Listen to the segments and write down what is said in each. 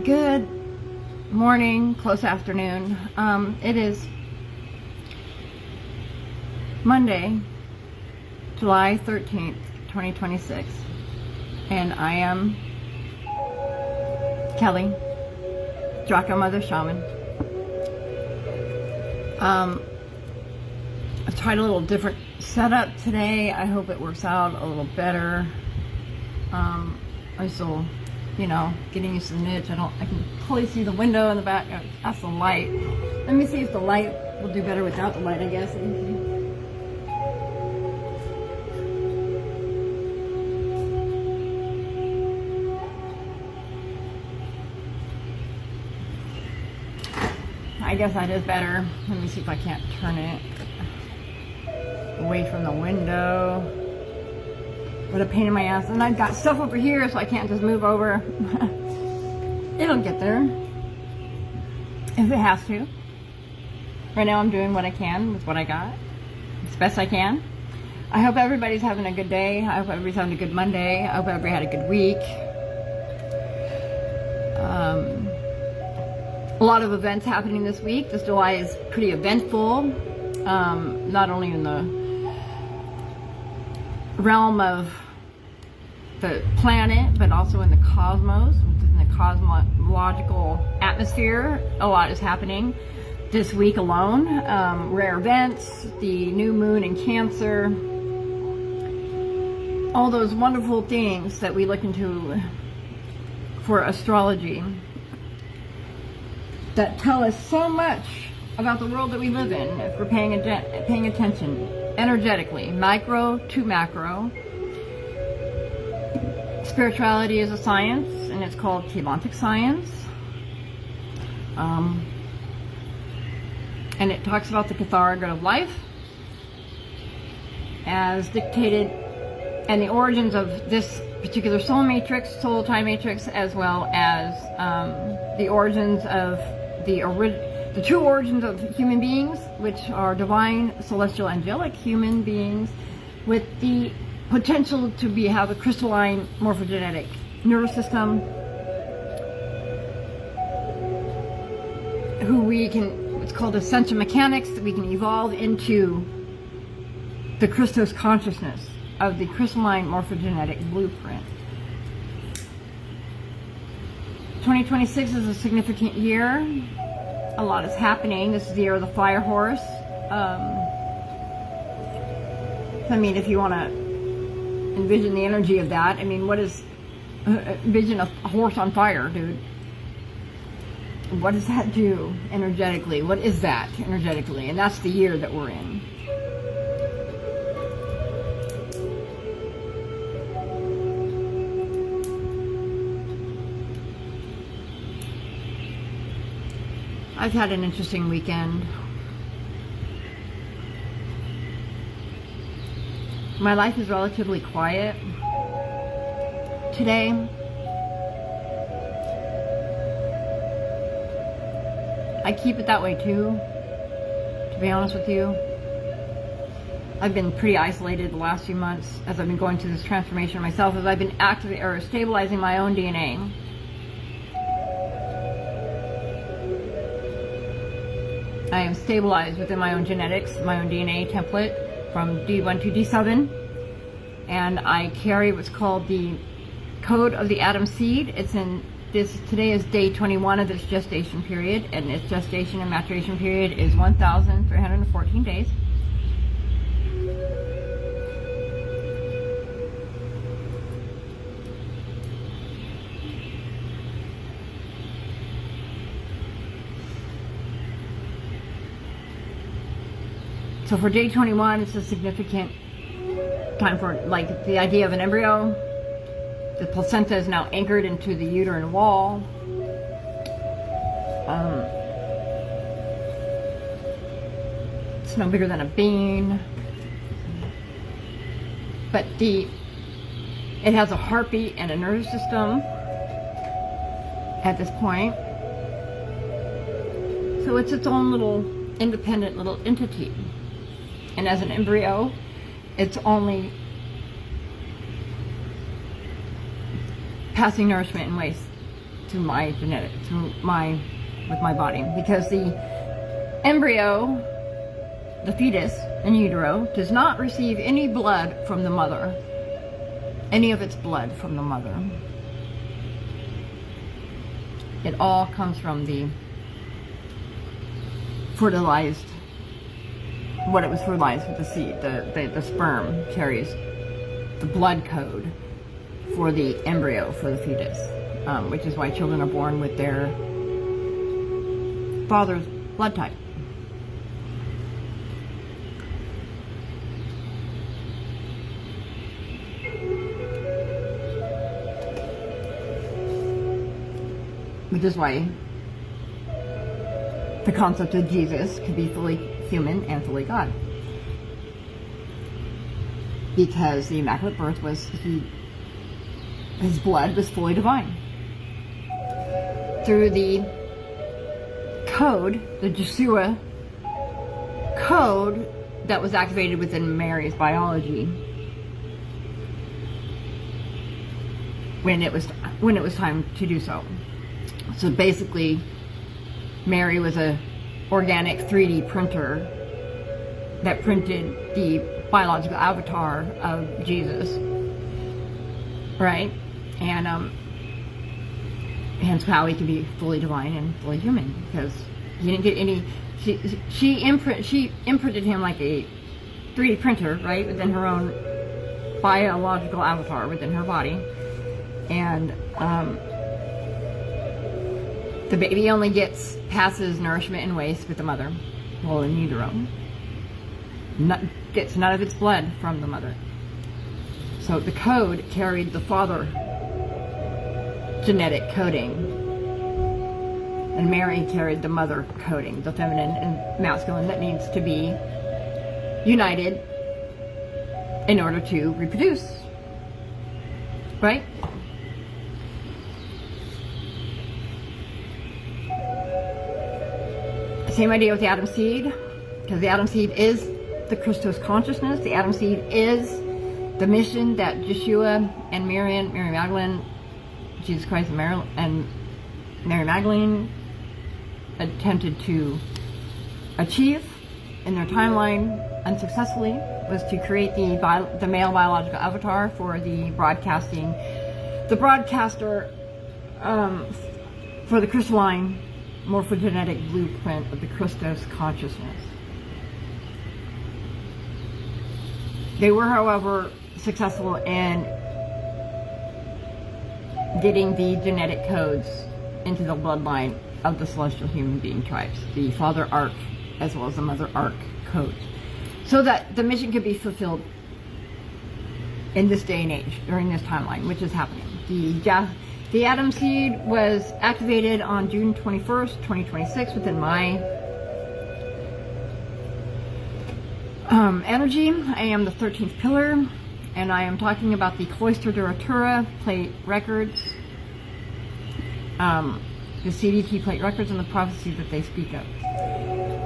Good morning, close afternoon. It is Monday, July 13th, 2026, and I am Kelly, Draco Mother Shaman. I tried a little different setup today. I hope it works out a little better. I'm still, getting used to the niche. I can totally see the window in the back. That's the light. Let me see if the light will do better without the light, I guess. I guess that is better. Let me see if I can't turn it away from the window. What a pain in my ass. And I've got stuff over here, so I can't just move over. It'll get there if it has to. Right now I'm doing what I can with what I got, as best I can. I hope everybody's having a good day. I hope everybody's having a good Monday. I hope everybody had a good week. A lot of events happening this week. This July is pretty eventful, not only in the realm of the planet, but also in the cosmos, in the cosmological atmosphere. A lot is happening this week alone. Rare events, the new moon in Cancer, all those wonderful things that we look into for astrology that tell us so much about the world that we live in if we're paying attention energetically, micro to macro. Spirituality is a science, and it's called Keylontic science. And it talks about the Catharagod of life as dictated, and the origins of this particular soul matrix, soul time matrix, as well as the origins of the true origins of human beings, which are divine, celestial, angelic human beings with the potential to have a crystalline morphogenetic nervous system, it's called ascension mechanics, that we can evolve into the Christos consciousness of the crystalline morphogenetic blueprint. 2026 is a significant year. A lot is happening. This is the year of the fire horse. If you want to envision the energy of that, envision a horse on fire, dude. What does that do energetically? What is that energetically? And that's the year that we're in. I've had an interesting weekend. My life is relatively quiet today. I keep it that way too, to be honest with you. I've been pretty isolated the last few months as I've been going through this transformation myself, as I've been stabilizing my own DNA. I am stabilized within my own genetics, my own DNA template from D1 to D7, and I carry what's called the code of the Adam seed. Today is day 21 of this gestation period, and its gestation and maturation period is 1,314 days. So for day 21, it's a significant time for the idea of an embryo. The placenta is now anchored into the uterine wall. It's no bigger than a bean. But it has a heartbeat and a nervous system at this point. So it's its own little independent little entity. And as an embryo, it's only passing nourishment in ways through my genetic, with my body, because the embryo, the fetus in utero, does not receive any blood from the mother, any of its blood from the mother. It all comes from the fertilized, what it was fertilized with the seed. The sperm carries the blood code for the embryo, for the fetus, which is why children are born with their father's blood type. Which is why the concept of Jesus could be fully human and fully God. Because the Immaculate Birth was, his blood was fully divine. Through the code, the Yeshua code that was activated within Mary's biology when it was time to do so. So basically, Mary was a organic 3D printer that printed the biological avatar of Jesus, right? And hence how he could be fully divine and fully human, because he didn't get any. She imprinted him like a 3D printer, right, within her own biological avatar within her body, and the baby only passes nourishment and waste with the mother, while in utero. Gets none of its blood from the mother. So the code carried the father genetic coding, and Mary carried the mother coding, the feminine and masculine that needs to be united in order to reproduce, right? Same idea with the Adam seed, because the Adam seed is the Christos consciousness. The Adam seed is the mission that Yeshua and Mary Magdalene, Jesus Christ and Mary Magdalene attempted to achieve in their timeline unsuccessfully, was to create the male biological avatar for the broadcaster for the crystalline morphogenetic blueprint of the Christos consciousness. They were, however, successful in getting the genetic codes into the bloodline of the celestial human being tribes, the father arc as well as the mother arc code, so that the mission could be fulfilled in this day and age, during this timeline, which is happening. The Adam seed was activated on June 21st, 2026 within my energy. I am the 13th pillar, and I am talking about the Cloister Duratura plate records, the CDT plate records, and the prophecy that they speak of.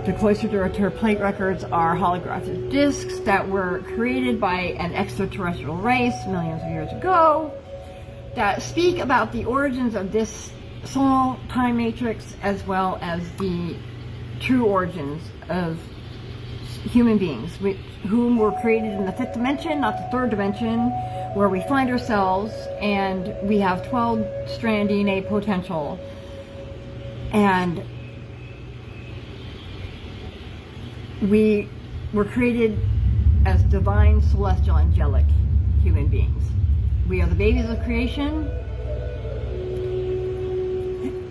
The Cloister Duratura plate records are holographic discs that were created by an extraterrestrial race millions of years ago, that speak about the origins of this soul time matrix, as well as the true origins of human beings, whom were created in the 5th dimension, not the 3rd dimension, where we find ourselves, and we have 12-strand DNA potential, and we were created as divine, celestial, angelic human beings. We are the babies of creation,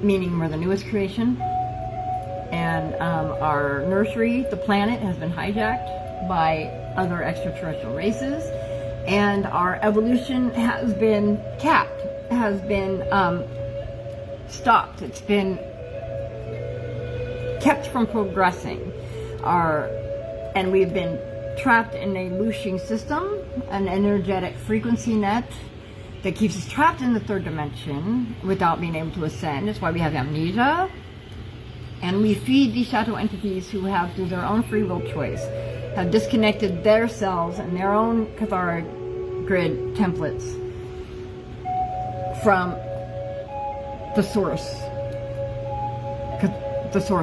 meaning we're the newest creation, and our nursery, the planet, has been hijacked by other extraterrestrial races, and our evolution has been capped, has been stopped. It's been kept from progressing. And we've been trapped in a looshing system, an energetic frequency net that keeps us trapped in the 3rd dimension without being able to ascend. That's why we have amnesia. And we feed these shadow entities who have, through their own free will choice, have disconnected their selves and their own Cathara grid templates from the source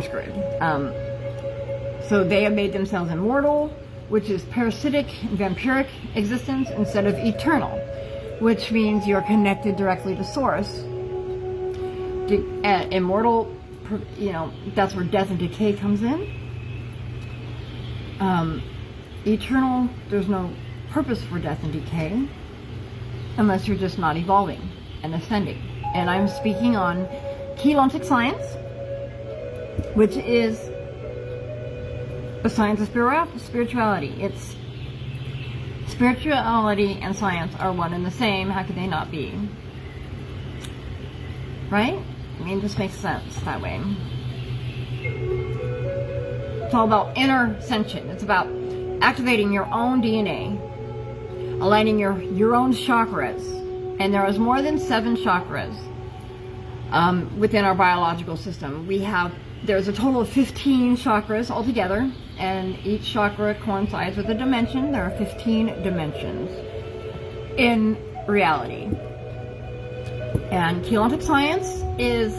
grid. So they have made themselves immortal, which is parasitic, vampiric existence, instead of eternal, which means you're connected directly to source. Immortal, that's where death and decay comes in. Eternal, there's no purpose for death and decay unless you're just not evolving and ascending. And I'm speaking on Keylontic science, which is a science of spirituality. It's spirituality and science are one and the same. How could they not be? Right? I mean, it just makes sense that way. It's all about inner ascension. It's about activating your own DNA, aligning your own chakras. And there is more than 7 chakras within our biological system. There's a total of 15 chakras altogether, and each chakra coincides with a dimension. There are 15 dimensions in reality. And Keylontic science is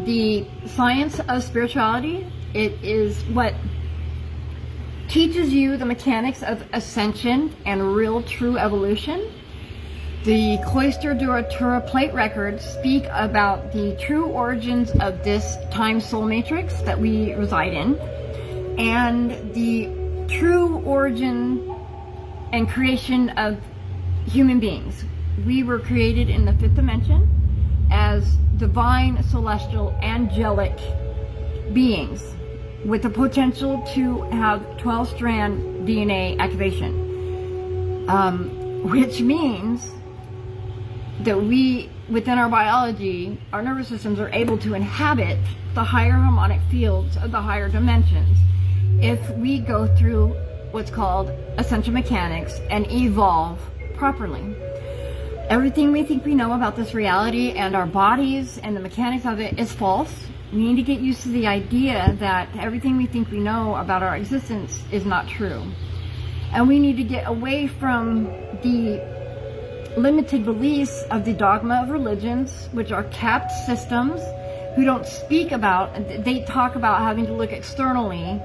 the science of spirituality. It is what teaches you the mechanics of ascension and real true evolution. The Cloister Duratura plate records speak about the true origins of this time soul matrix that we reside in, and the true origin and creation of human beings. We were created in the 5th dimension as divine, celestial, angelic beings with the potential to have 12-strand DNA activation, which means that we, within our biology, our nervous systems are able to inhabit the higher harmonic fields of the higher dimensions if we go through what's called ascension mechanics and evolve properly. Everything we think we know about this reality and our bodies and the mechanics of it is false. We need to get used to the idea that everything we think we know about our existence is not true. And we need to get away from the limited beliefs of the dogma of religions, which are capped systems who don't speak about, they talk about having to look externally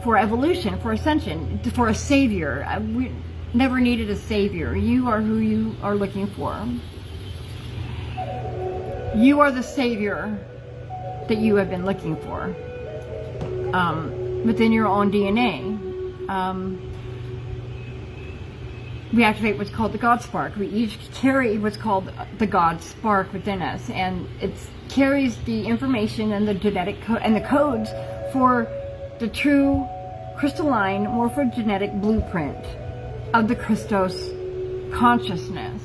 for evolution, for ascension, for a savior. We never needed a savior. You are who you are looking for. You are the savior that you have been looking for within your own DNA. We activate what's called the God Spark. We each carry what's called the God Spark within us, and it carries the information and the genetic and the codes for the true crystalline morphogenetic blueprint of the Christos consciousness.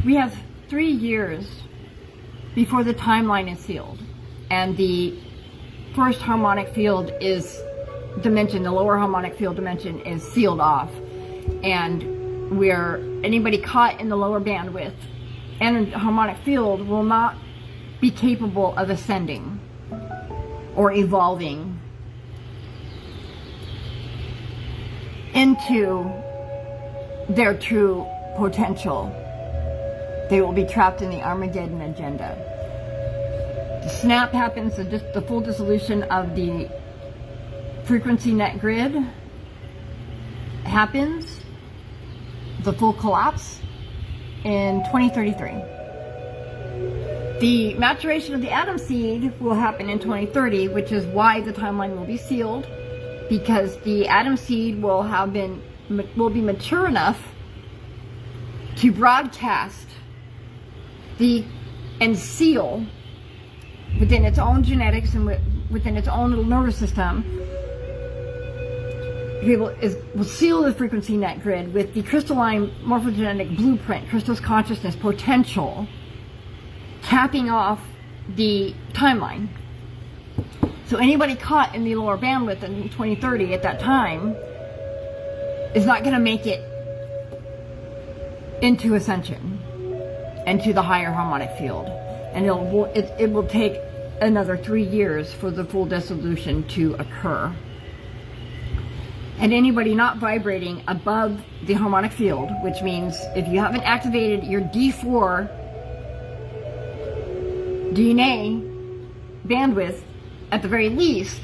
We have 3 years before the timeline is sealed, and the first harmonic field dimension, the lower harmonic field dimension, is sealed off, and anybody caught in the lower bandwidth and harmonic field will not be capable of ascending or evolving into their true potential. They will be trapped in the Armageddon agenda. The snap happens, the full dissolution of the frequency net grid happens, the full collapse, in 2033. The maturation of the atom seed will happen in 2030, which is why the timeline will be sealed, because the atom seed will be mature enough to broadcast and seal within its own genetics and within its own little nervous system. Will seal the frequency net grid with the crystalline morphogenetic blueprint, Christos consciousness potential, capping off the timeline. So anybody caught in the lower bandwidth in 2030 at that time is not going to make it into ascension, into the higher harmonic field. And it will take another 3 years for the full dissolution to occur. And anybody not vibrating above the harmonic field, which means if you haven't activated your D4 DNA bandwidth, at the very least,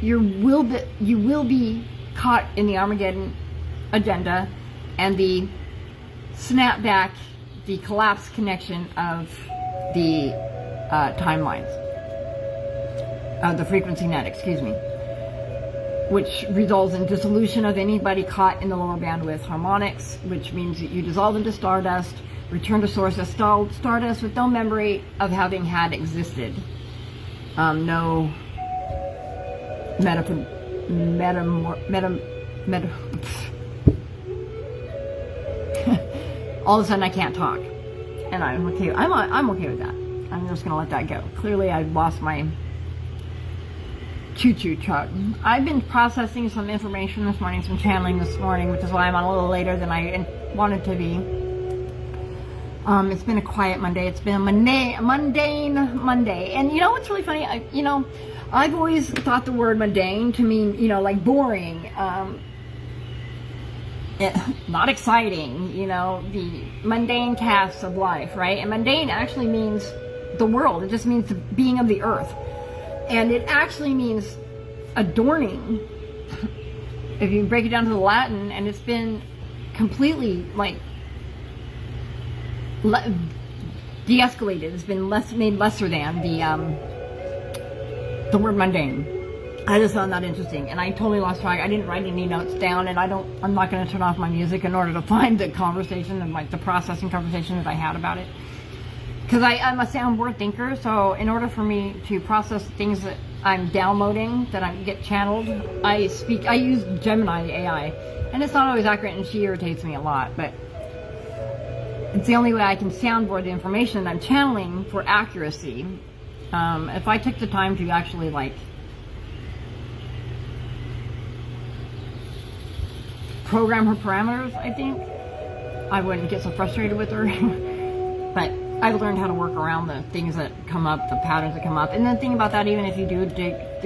you will be caught in the Armageddon agenda and the snapback, the collapse connection of the timelines, the frequency net, excuse me, which results in dissolution of anybody caught in the lower bandwidth harmonics, which means that you dissolve into stardust, return to source as stardust with no memory of having had existed. No all of a sudden I can't talk, and I'm okay. I'm okay with that. I'm just gonna let that go. Clearly, I've lost my choo-choo truck. I've been processing some information this morning, some channeling this morning, which is why I'm on a little later than I wanted to be. It's been a quiet Monday. It's been a mundane Monday. And you know what's really funny? I've always thought the word mundane to mean, like boring, not exciting, the mundane tasks of life, right? And mundane actually means the world. It just means the being of the earth. And it actually means adorning, if you break it down to the Latin, and it's been completely, de-escalated. It's been made lesser than the word mundane. I just found that interesting, and I totally lost track. I didn't write any notes down, and I'm not going to turn off my music in order to find the conversation and the processing conversation that I had about it. Because I'm a soundboard thinker, so in order for me to process things that I'm downloading, that I get channeled, I use Gemini AI, and it's not always accurate, and she irritates me a lot, but it's the only way I can soundboard the information that I'm channeling for accuracy. If I took the time to actually program her parameters, I think I wouldn't get so frustrated with her. But I've learned how to work around the things that come up, the patterns that come up. And the thing about that, even if you do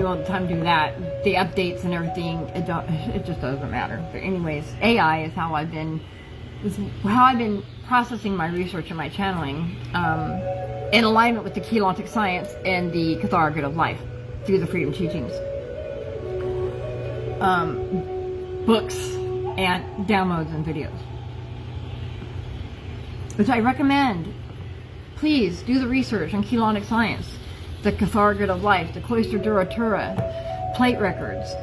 all the time do that, the updates and everything, it just doesn't matter. But anyways, AI is how I've been processing my research and my channeling, in alignment with the Keylontic science and the Cathar Grid of Life through the Freedom Teachings, books and downloads and videos, which I recommend. Please do the research on Keylontic science, the Cathar Grid of Life, the Cloister Duratura, plate records.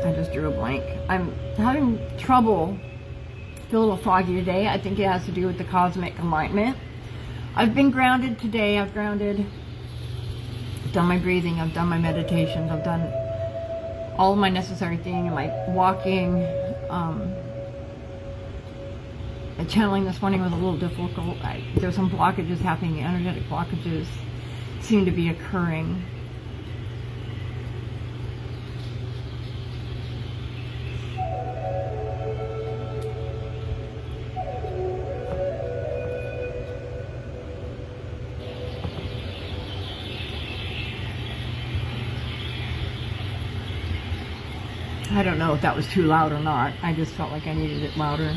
I just drew a blank. I'm having trouble. Feel a little foggy today. I think it has to do with the cosmic alignment. I've been grounded today. I've done my breathing. I've done my meditations. I've done all of my necessary thing. My walking. The channeling this morning was a little difficult. There's some blockages happening. Energetic blockages seem to be occurring. I don't know if that was too loud or not. I just felt like I needed it louder.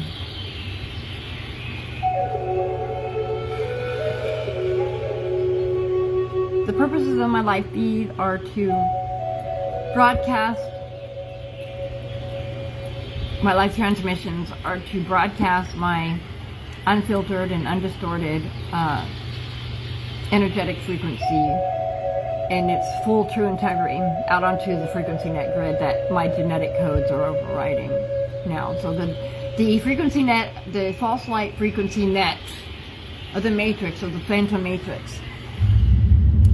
The purposes of my life feed are to broadcast, my life transmissions are to broadcast my unfiltered and undistorted energetic frequency in its full true integrity out onto the frequency net grid that my genetic codes are overriding now. So the frequency net, the false light frequency net of the matrix, of the phantom matrix,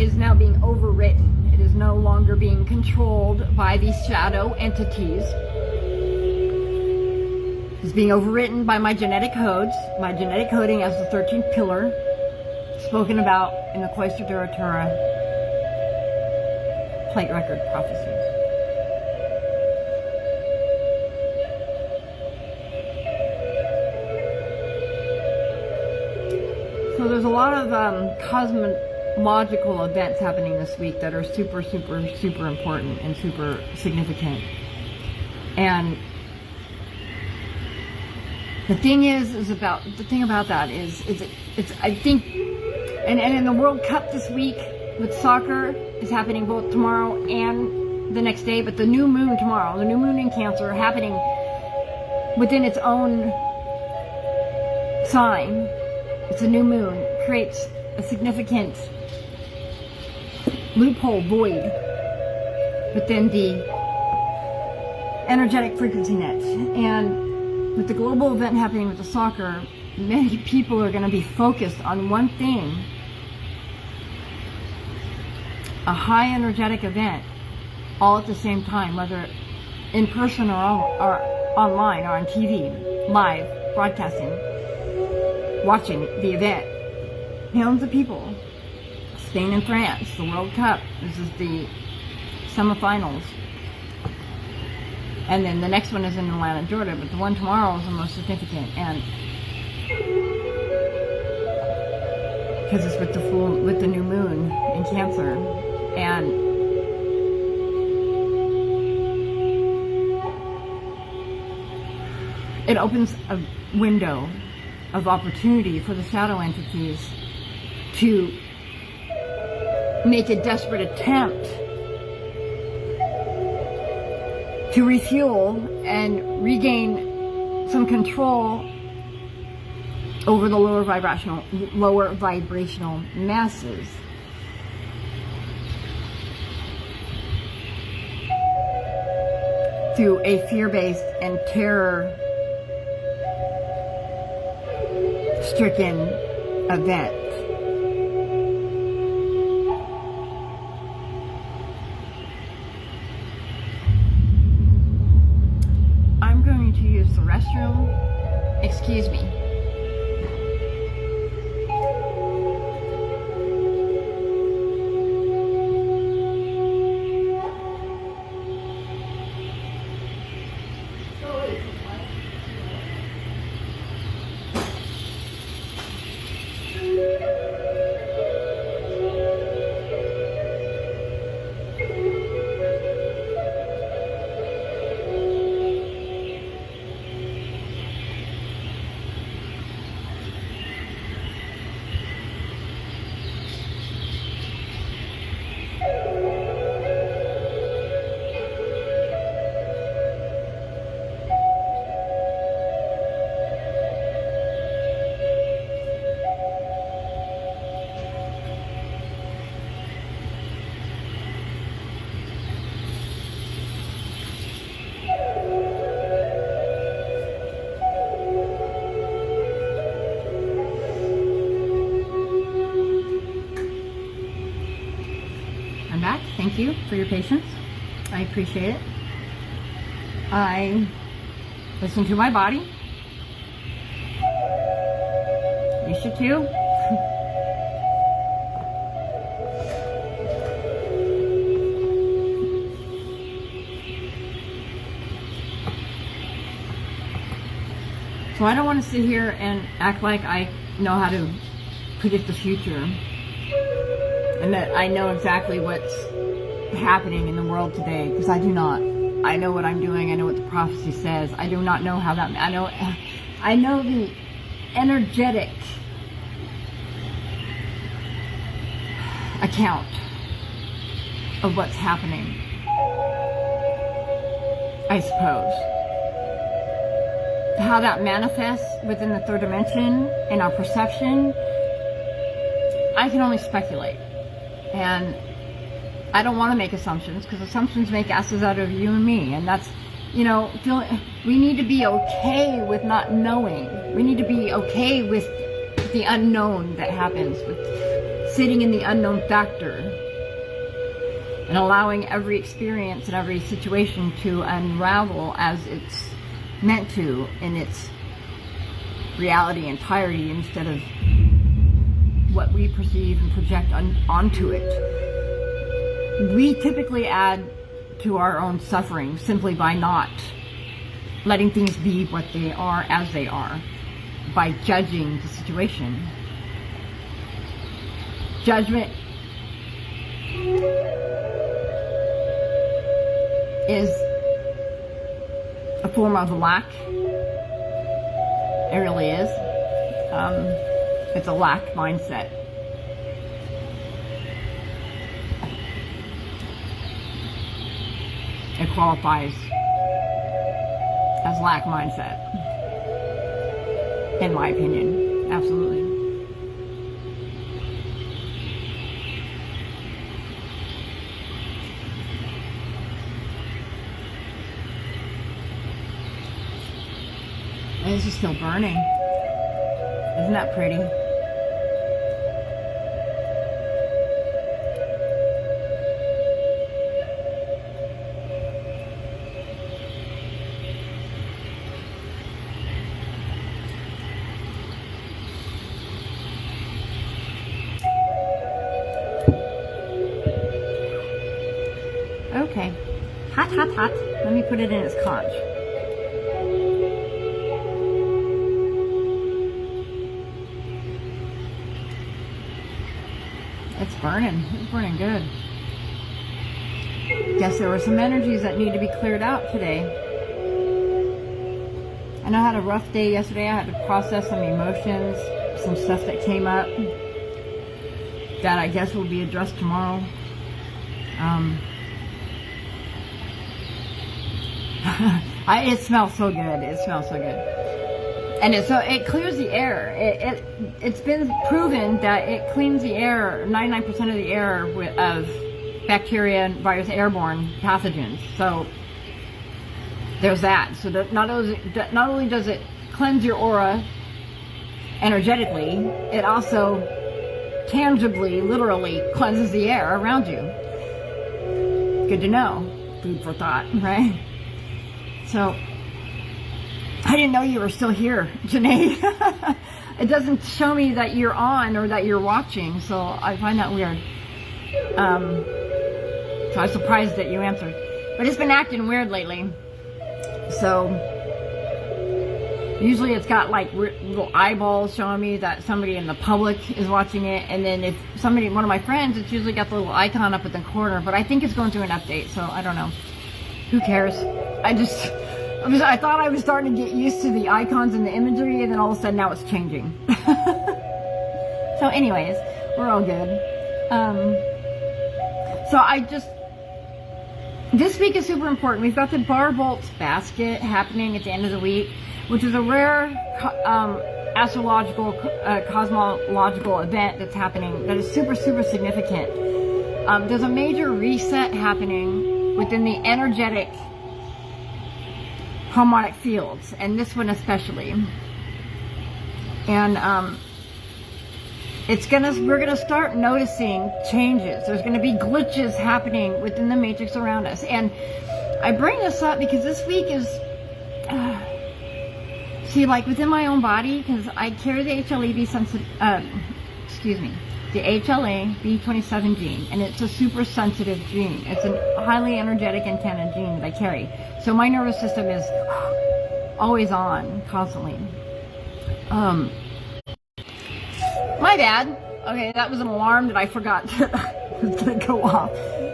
is now being overwritten. It is no longer being controlled by these shadow entities. It's being overwritten by my genetic codes, my genetic coding as the 13th pillar, spoken about in the Cloister Duratura plate record prophecies. So there's a lot of logical events happening this week that are super, super, super important and super significant. And the thing about that is it's I think, and in the World Cup this week with soccer is happening both tomorrow and the next day, but the new moon tomorrow, the new moon in Cancer happening within its own sign. It's a new moon, creates a significant loophole, void within the energetic frequency net. And with the global event happening with the soccer, many people are going to be focused on one thing, a high energetic event, all at the same time, whether in person or online or on TV, live broadcasting, watching the event. Millions of people. Spain and France, the World Cup. This is the semifinals. And then the next one is in Atlanta, Georgia, but the one tomorrow is the most significant. And because it's with the new moon in Cancer. And it opens a window of opportunity for the shadow entities to make a desperate attempt to refuel and regain some control over the lower vibrational masses. Through a fear-based and terror-stricken event. I'm going to use the restroom. Excuse me. Thank you for your patience. I appreciate it. I listen to my body. You should too. So I don't want to sit here and act like I know how to predict the future and that I know exactly what's happening in the world today, because I do not. I know what I'm doing. I know what the prophecy says. I do not know how that. I know the energetic account of what's happening, I suppose. How that manifests within the third dimension in our perception, I can only speculate. And I don't want to make assumptions, because assumptions make asses out of you and me. And that's, we need to be okay with not knowing. We need to be okay with the unknown that happens, with sitting in the unknown factor and allowing every experience and every situation to unravel as it's meant to in its reality entirety, instead of what we perceive and project onto it. We typically add to our own suffering simply by not letting things be what they are as they are, by judging the situation. Judgment is a form of lack. It really is. It's a lack mindset. It qualifies as lack mindset, in my opinion. Absolutely. And this is still burning. Isn't that pretty? Okay. Hot, hot, hot. Let me put it in its conch. It's burning. It's burning good. Guess there were some energies that need to be cleared out today. I know I had a rough day yesterday. I had to process some emotions, some stuff that came up that I guess will be addressed tomorrow. It smells so good. It smells so good. And it clears the air. It's been proven that it cleans the air, 99% of the air of bacteria and virus airborne pathogens. So there's that. So that not only does it cleanse your aura energetically, it also tangibly, literally cleanses the air around you. Good to know. Food for thought, right? So I didn't know you were still here, Janae. It doesn't show me that you're on or that you're watching, so I find that weird. So I was surprised that you answered. But it's been acting weird lately. So usually it's got like little eyeballs showing me that somebody in the public is watching it, and then if somebody, one of my friends, it's usually got the little icon up in the corner, but I think it's going through an update, so I don't know. Who cares? I thought I was starting to get used to the icons and the imagery, and then all of a sudden now it's changing. So anyways, we're all good. This week is super important. We've got the Bar Bolts basket happening at the end of the week, which is a rare astrological, cosmological event that's happening that is super, super significant. There's a major reset happening within the energetic harmonic fields, and this one especially. And we're gonna start noticing changes. There's gonna be glitches happening within the matrix around us. And I bring this up because this week is see, like within my own body, because I carry the the HLA B27 gene, and it's a super sensitive gene. It's a highly energetic antenna gene that I carry. So my nervous system is always on, constantly. My bad. Okay, that was an alarm that I forgot was gonna go off.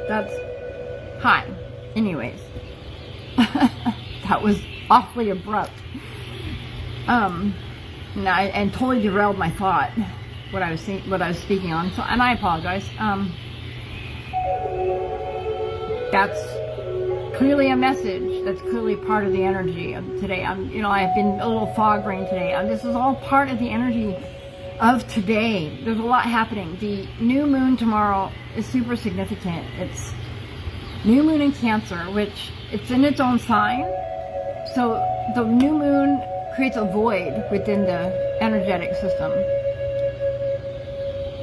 That's hi. Anyways, that was awfully abrupt. And totally derailed my thought. What I was speaking on. So, and I apologize. That's clearly a message. That's clearly part of the energy of today. I've been a little fog rain today. This is all part of the energy of today. There's a lot happening. The new moon tomorrow is super significant. It's new moon in Cancer, which it's in its own sign. So the new moon creates a void within the energetic system.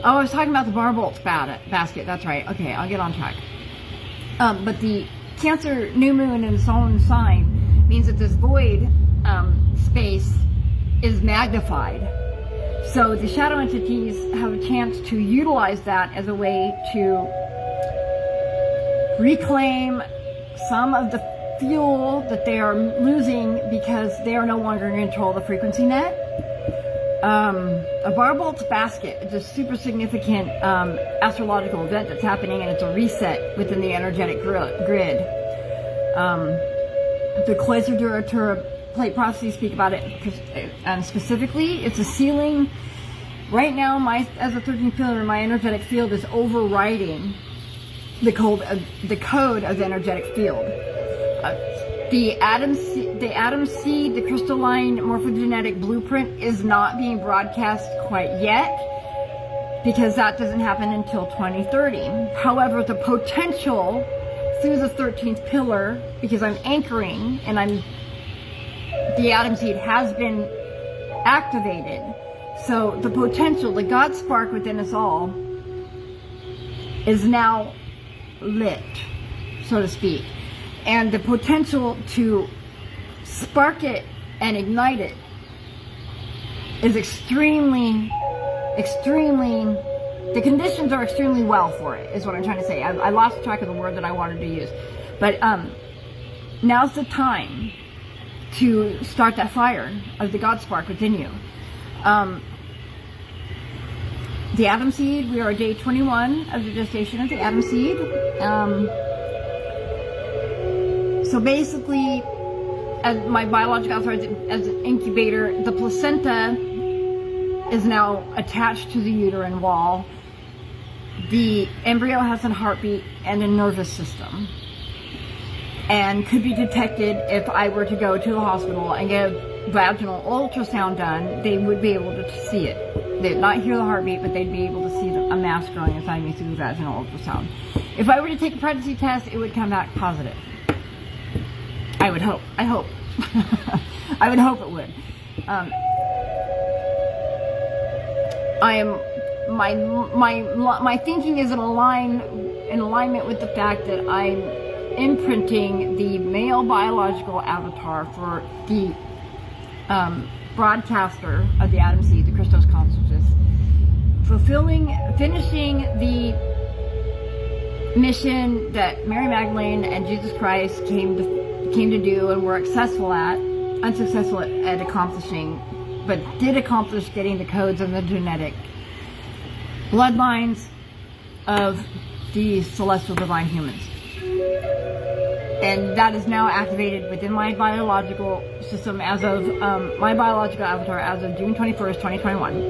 Oh, I was talking about the Bar Bolts basket. That's right. Okay, I'll get on track. But the Cancer new moon in its own sign means that this void space is magnified. So the shadow entities have a chance to utilize that as a way to reclaim some of the fuel that they are losing because they are no longer in control of the frequency net. a Barbolt's basket. It's a super significant astrological event that's happening, and it's a reset within the energetic grid. The Cloister Duratura plate prophecies speak about it, and specifically, it's a sealing. Right now, as a 13th pillar, my energetic field is overriding the code of the energetic field. The atom seed, the crystalline morphogenetic blueprint is not being broadcast quite yet, because that doesn't happen until 2030. However, the potential through the 13th pillar, because I'm anchoring and the atom seed has been activated. So the potential, the God spark within us all is now lit, so to speak. And the potential to spark it and ignite it is extremely, the conditions are extremely well for it, is what I'm trying to say. I lost track of the word that I wanted to use. But now's the time to start that fire of the God spark within you. The atom seed, we are day 21 of the gestation of the atom seed. So basically, as my biological avatar, as an incubator, the placenta is now attached to the uterine wall. The embryo has a heartbeat and a nervous system, and could be detected if I were to go to the hospital and get a vaginal ultrasound done. They would be able to see it. They'd not hear the heartbeat, but they'd be able to see a mass growing inside me through the vaginal ultrasound. If I were to take a pregnancy test, it would come back positive. I would hope. I hope. I would hope it would. My thinking is in alignment with the fact that I'm imprinting the male biological avatar for the broadcaster of the atom seed, the Christos consciousness, finishing the mission that Mary Magdalene and Jesus Christ came to do and were unsuccessful at accomplishing, but did accomplish getting the codes and the genetic bloodlines of the celestial divine humans. And that is now activated within my biological system as of my biological avatar as of June 21st, 2021.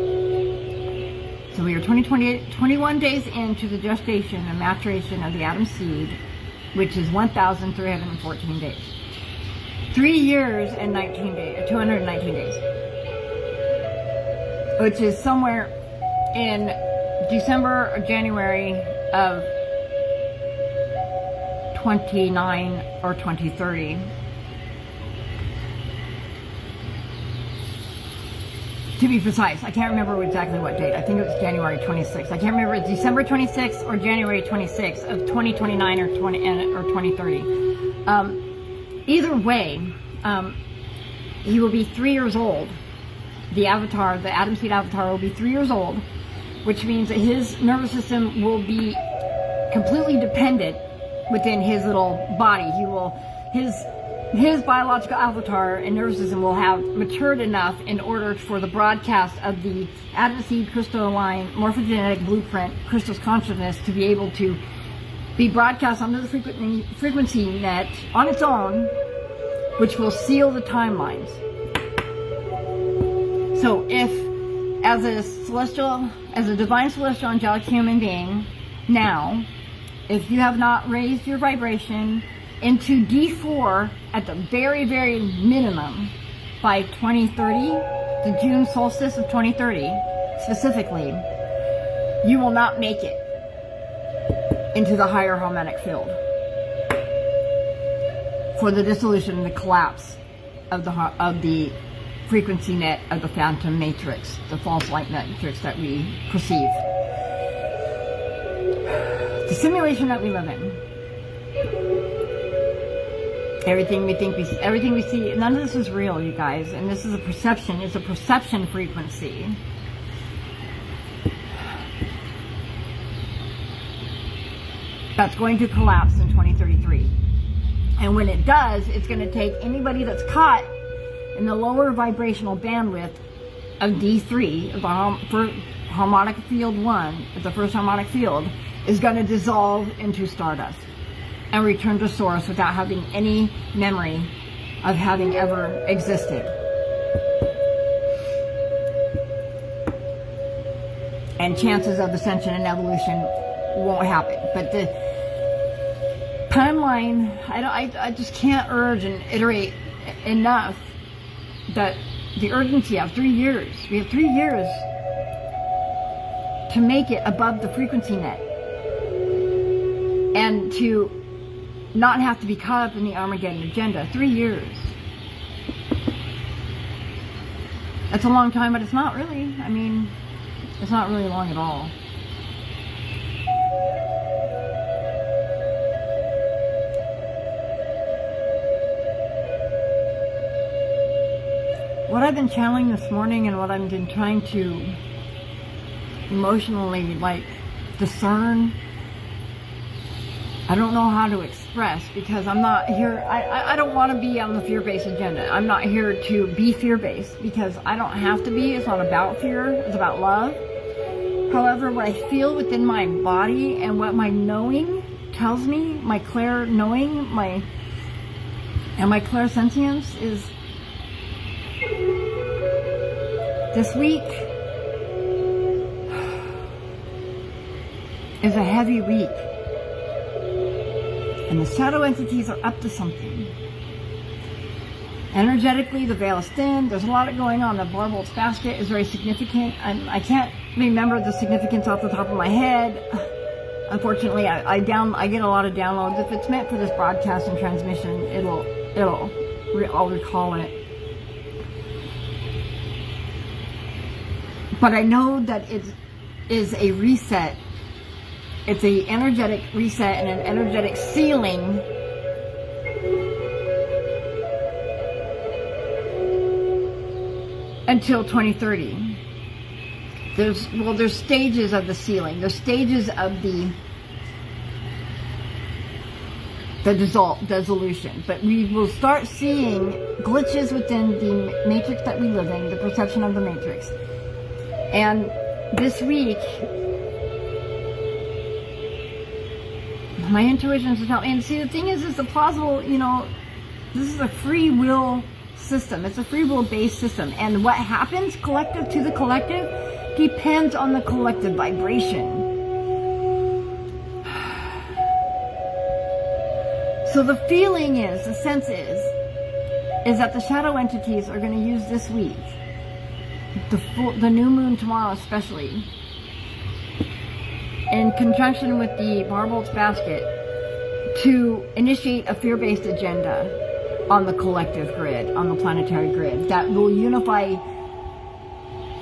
So we are 21 days into the gestation and maturation of the atom seed, which is 1,314 days. 3 years and 19 days, 219 days. Which is somewhere in December or January of 29 or 2030. To be precise, I can't remember exactly what date. I think it was January 26th. I can't remember if it's December 26th or January 26th of 2029 or 2030. Either way, he will be 3 years old. The avatar, the atom seed avatar, will be 3 years old, which means that his nervous system will be completely dependent within his little body. His biological avatar and nervous system will have matured enough in order for the broadcast of the atom seed crystalline morphogenetic blueprint, Christos consciousness, to be able to be broadcast onto the frequency net on its own, which will seal the timelines. So if, as a divine celestial angelic human being, now, if you have not raised your vibration into D4 at the very, very minimum by 2030, the June solstice of 2030 specifically, you will not make it into the higher harmonic field for the dissolution and the collapse of the frequency net of the phantom matrix, the false light matrix that we perceive. The simulation that we live in. Everything we see, none of this is real, you guys. And this is a perception. It's a perception frequency. That's going to collapse in 2033. And when it does, it's going to take anybody that's caught in the lower vibrational bandwidth of D3, for harmonic field 1, the first harmonic field, is going to dissolve into stardust and return to source without having any memory of having ever existed. And chances of ascension and evolution won't happen. But the timeline, I just can't urge and iterate enough that the urgency of 3 years. We have 3 years to make it above the frequency net and to not have to be caught up in the Armageddon agenda. 3 years. That's a long time, but it's not really. I mean, it's not really long at all. What I've been channeling this morning and what I've been trying to emotionally discern, I don't know how to express, because I'm not here, I don't want to be on the fear-based agenda. I'm not here to be fear-based, because I don't have to be. It's not about fear, it's about love. However, what I feel within my body and what my knowing tells me, my clair knowing, my clairsentience is, this week is a heavy week. And the shadow entities are up to something. Energetically, the veil is thin. There's a lot going on. The Barbolt's basket is very significant. And I can't remember the significance off the top of my head. Unfortunately, I get a lot of downloads. If it's meant for this broadcast and transmission, I'll recall it. But I know that it is a reset. It's an energetic reset and an energetic sealing until 2030. There's stages of the sealing. There's stages of the dissolution. But we will start seeing glitches within the matrix that we live in, the perception of the matrix. And this week, my intuitions are telling me, and see, the thing is the plausible, this is a free will system. It's a free will based system. And what happens collective to the collective depends on the collective vibration. So the feeling is, the sense is that the shadow entities are going to use this week, the new moon tomorrow especially, in conjunction with the Barbolt's basket, to initiate a fear-based agenda on the collective grid, on the planetary grid, that will unify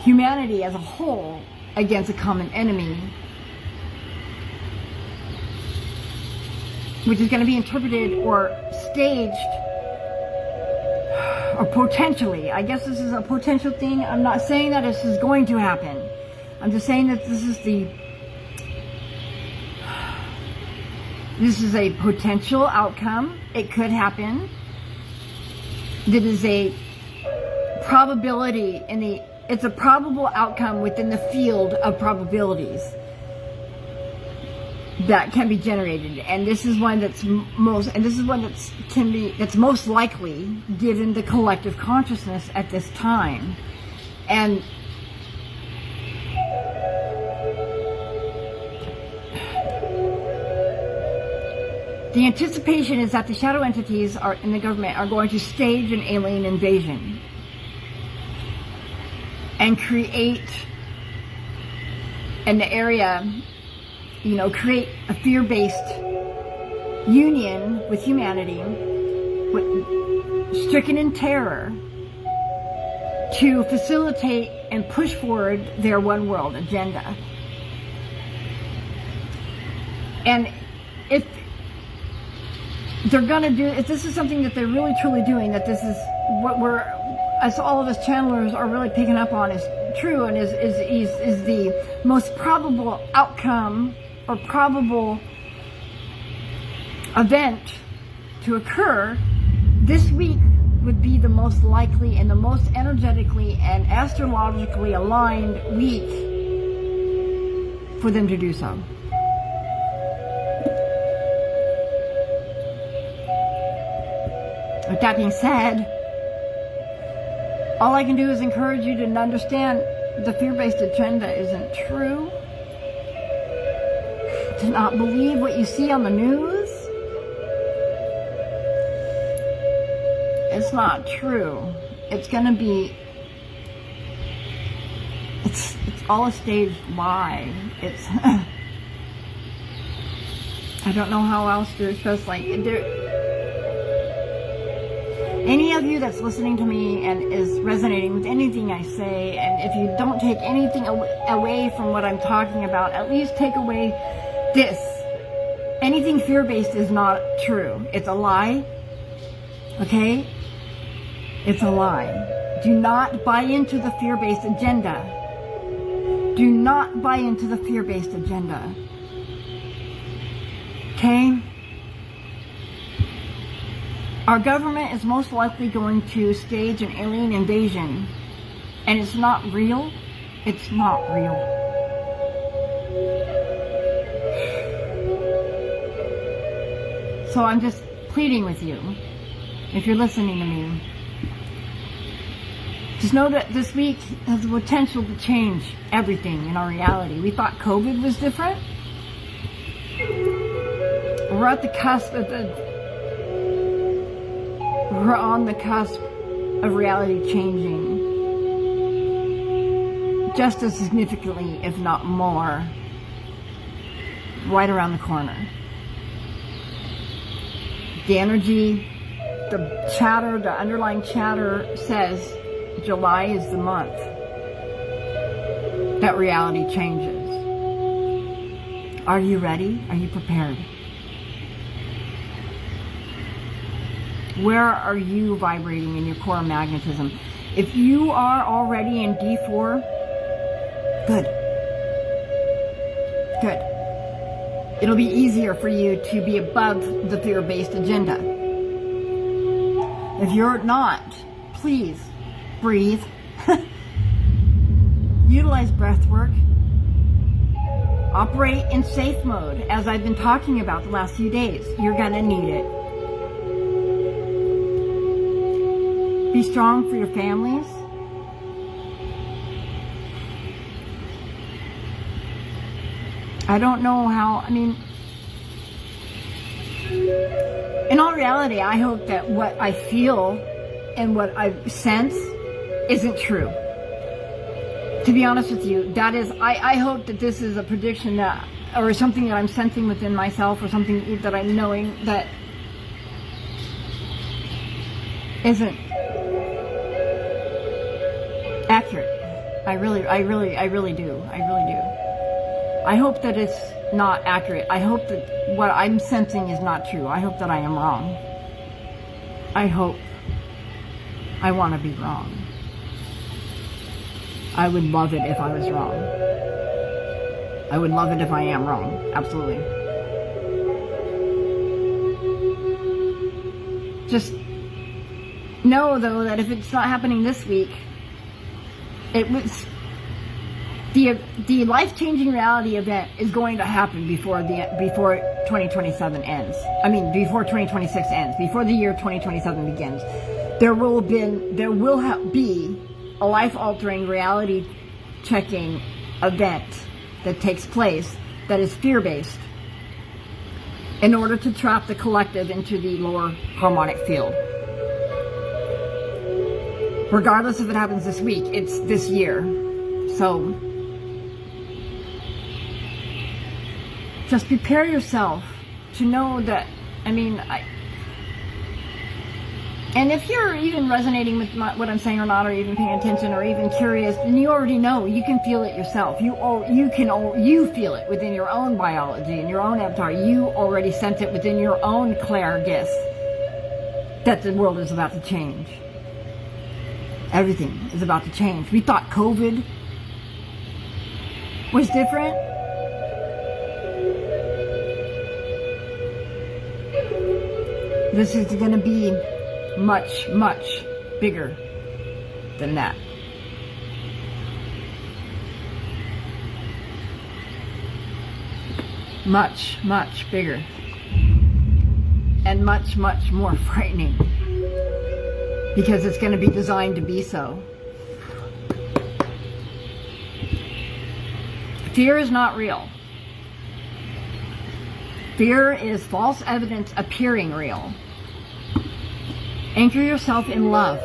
humanity as a whole against a common enemy, which is going to be interpreted or staged, or potentially, I guess this is a potential thing. I'm not saying that this is going to happen. I'm just saying that this is a potential outcome. It could happen. That is a probability it's a probable outcome within the field of probabilities that can be generated. And this is one that's that's most likely given the collective consciousness at this time. And the anticipation is that the shadow entities in the government are going to stage an alien invasion and create an area, create a fear-based union with humanity, stricken in terror, to facilitate and push forward their one world agenda. And if this is something that they're really truly doing, that this is what as all of us channelers are really picking up on, is true, and is the most probable outcome or probable event to occur this week would be the most likely and the most energetically and astrologically aligned week for them to do so. With that being said, all I can do is encourage you to understand the fear-based agenda isn't true. To not believe what you see on the news. It's not true. It's gonna be, it's all a staged lie. It's, I don't know how else to express, like, any of you that's listening to me and is resonating with anything I say, and if you don't take anything away from what I'm talking about, at least take away this. Anything fear-based is not true. It's a lie. Okay? It's a lie. Do not buy into the fear-based agenda. Do not buy into the fear-based agenda. Okay? Our government is most likely going to stage an alien invasion. And it's not real. It's not real. So I'm just pleading with you, if you're listening to me, just know that this week has the potential to change everything in our reality. We thought COVID was different. We're at the cusp of we're on the cusp of reality changing just as significantly, if not more, right around the corner. The energy, the chatter, the underlying chatter says July is the month that reality changes. Are you ready? Are you prepared? Where are you vibrating in your core magnetism? If you are already in D4, good. Good. It'll be easier for you to be above the fear-based agenda. If you're not, please breathe. Utilize breath work. Operate in safe mode, as I've been talking about the last few days. You're gonna need it. Be strong for your families. I don't know how, I mean, in all reality, I hope that what I feel and what I sense isn't true. To be honest with you, that is, I hope that this is a prediction that, or something that I'm sensing within myself, or something that I'm knowing that isn't accurate. I really do. I hope that it's not accurate. I hope that what I'm sensing is not true. I hope that I am wrong. I hope. I want to be wrong. I would love it if I was wrong. I would love it if I am wrong. Absolutely. Just know, though, that if it's not happening this week, it was the life-changing reality event is going to happen before 2027 ends. I mean, before 2026 ends, before the year 2027 begins. There will be a life-altering, reality-checking event that takes place that is fear-based in order to trap the collective into the lower harmonic field. Regardless if it happens this week, it's this year. So just prepare yourself to know that, I mean, and if you're even resonating with what I'm saying or not, or even paying attention, or even curious, then you already know. You can feel it yourself. You feel it within your own biology and your own avatar. You already sense it within your own clairgis that the world is about to change. Everything is about to change. We thought COVID was different. This is going to be much, much bigger than that. Much, much bigger. And much, much more frightening. Because it's going to be designed to be so. Fear is not real. Fear is false evidence appearing real. Anchor yourself in love.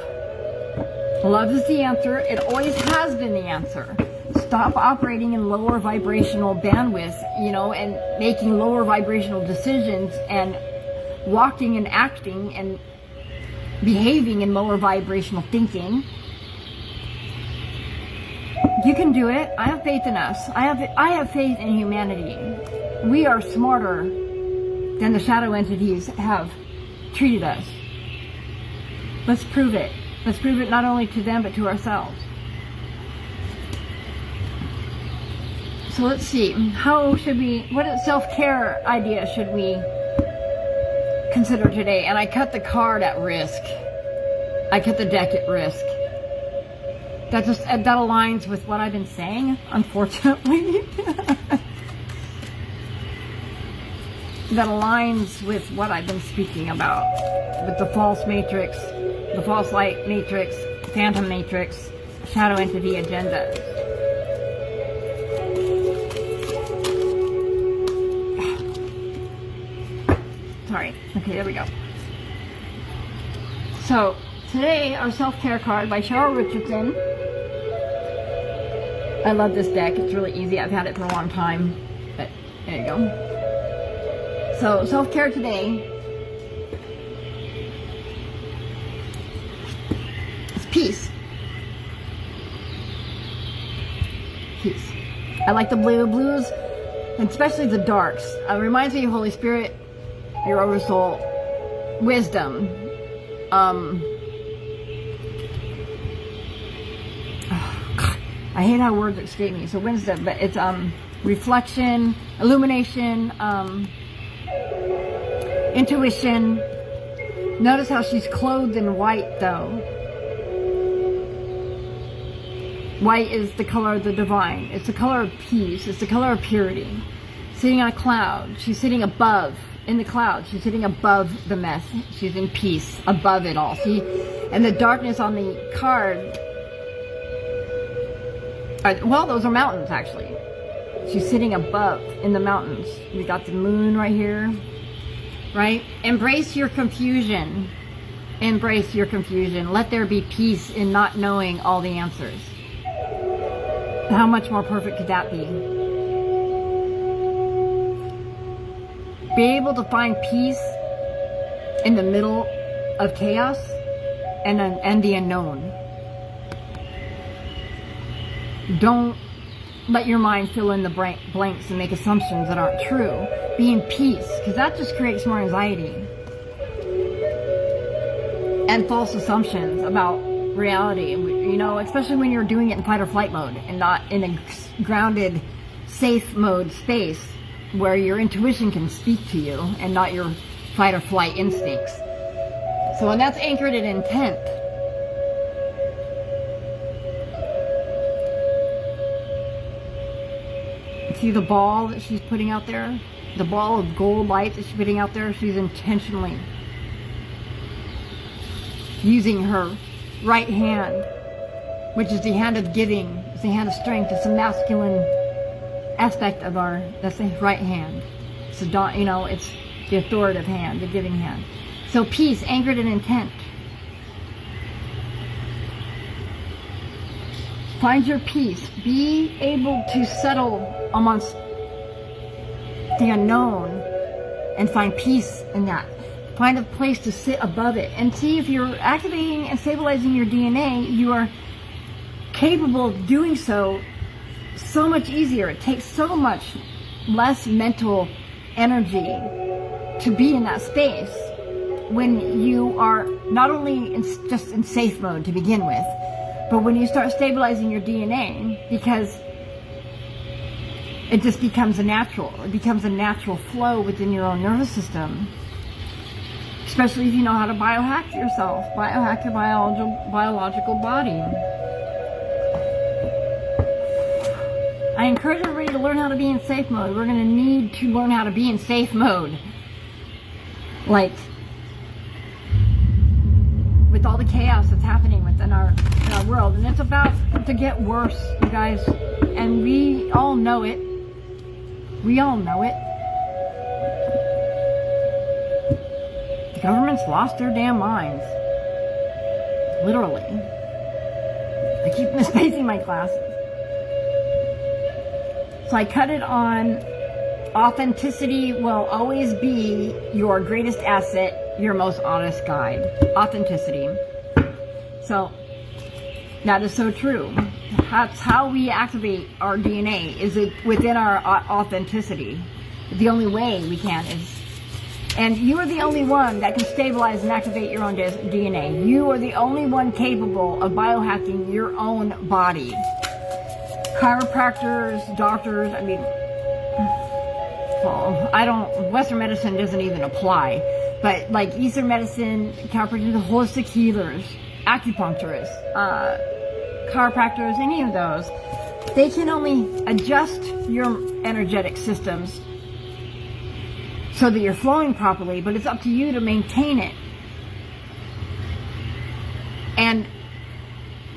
Love is the answer. It always has been the answer. Stop operating in lower vibrational bandwidth, and making lower vibrational decisions and walking and acting and behaving in lower vibrational thinking. You can do it. I have faith in us. I have faith in humanity. We are smarter than the shadow entities have treated us. Let's prove it. Let's prove it not only to them but to ourselves. So let's see. What self-care idea should we consider today? And I cut the card at risk. I cut the deck at risk. That aligns with what I've been saying, unfortunately. That aligns with what I've been speaking about. With the false matrix, the false light matrix, phantom matrix, shadow entity agenda. Sorry. Okay, there we go. So, today, our self-care card by Cheryl Richardson. I love this deck. It's really easy. I've had it for a long time. But, there you go. So, self-care today is peace. Peace. I like the blues, and especially the darks. It reminds me of Holy Spirit, your oversoul, wisdom, I hate how words escape me. So wisdom, but it's reflection, illumination, intuition. Notice how she's clothed in white, though. White is the color of the divine. It's the color of peace. It's the color of purity. Sitting on a cloud. She's sitting above. In the clouds. She's sitting above the mess. She's in peace. Above it all. See? And the darkness on the card. Well, those are mountains, actually. She's sitting above in the mountains. We got the moon right here. Right? Embrace your confusion. Embrace your confusion. Let there be peace in not knowing all the answers. How much more perfect could that be? Be able to find peace in the middle of chaos and the unknown. Don't let your mind fill in the blanks and make assumptions that aren't true. Be in peace, because that just creates more anxiety and false assumptions about reality. Especially when you're doing it in fight or flight mode and not in a grounded, safe mode space where your intuition can speak to you and not your fight or flight instincts. So when that's anchored in intent, see the ball that she's putting out there? The ball of gold light that she's putting out there? She's intentionally using her right hand, which is the hand of giving, it's the hand of strength, it's the masculine aspect of that's the right hand. It's it's the authoritative hand, the giving hand. So peace, anchored in intent. Find your peace. Be able to settle amongst the unknown and find peace in that. Find a place to sit above it. And see, if you're activating and stabilizing your DNA, you are capable of doing so much easier. It takes so much less mental energy to be in that space when you are not only just in safe mode to begin with, but when you start stabilizing your DNA, because it just becomes a natural flow within your own nervous system Especially if you know how to biohack yourself, biohack your biological body. I encourage everybody to learn how to be in safe mode. We're going to need to learn how to be in safe mode. Like, with all the chaos that's happening within our world. And it's about to get worse, you guys. And we all know it. We all know it. The government's lost their damn minds. Literally. I keep misspacing my classes. So I cut it on authenticity will always be your greatest asset, your most honest guide. Authenticity. So that is so true. That's how we activate our DNA, is it within our authenticity. The only way we can is, and you are the only one that can stabilize and activate your own DNA. You are the only one capable of biohacking your own body. Chiropractors, doctors, I mean, well, Western medicine doesn't even apply, but like Eastern medicine, chiropractors, holistic healers, acupuncturists, chiropractors, any of those, they can only adjust your energetic systems so that you're flowing properly, but it's up to you to maintain it and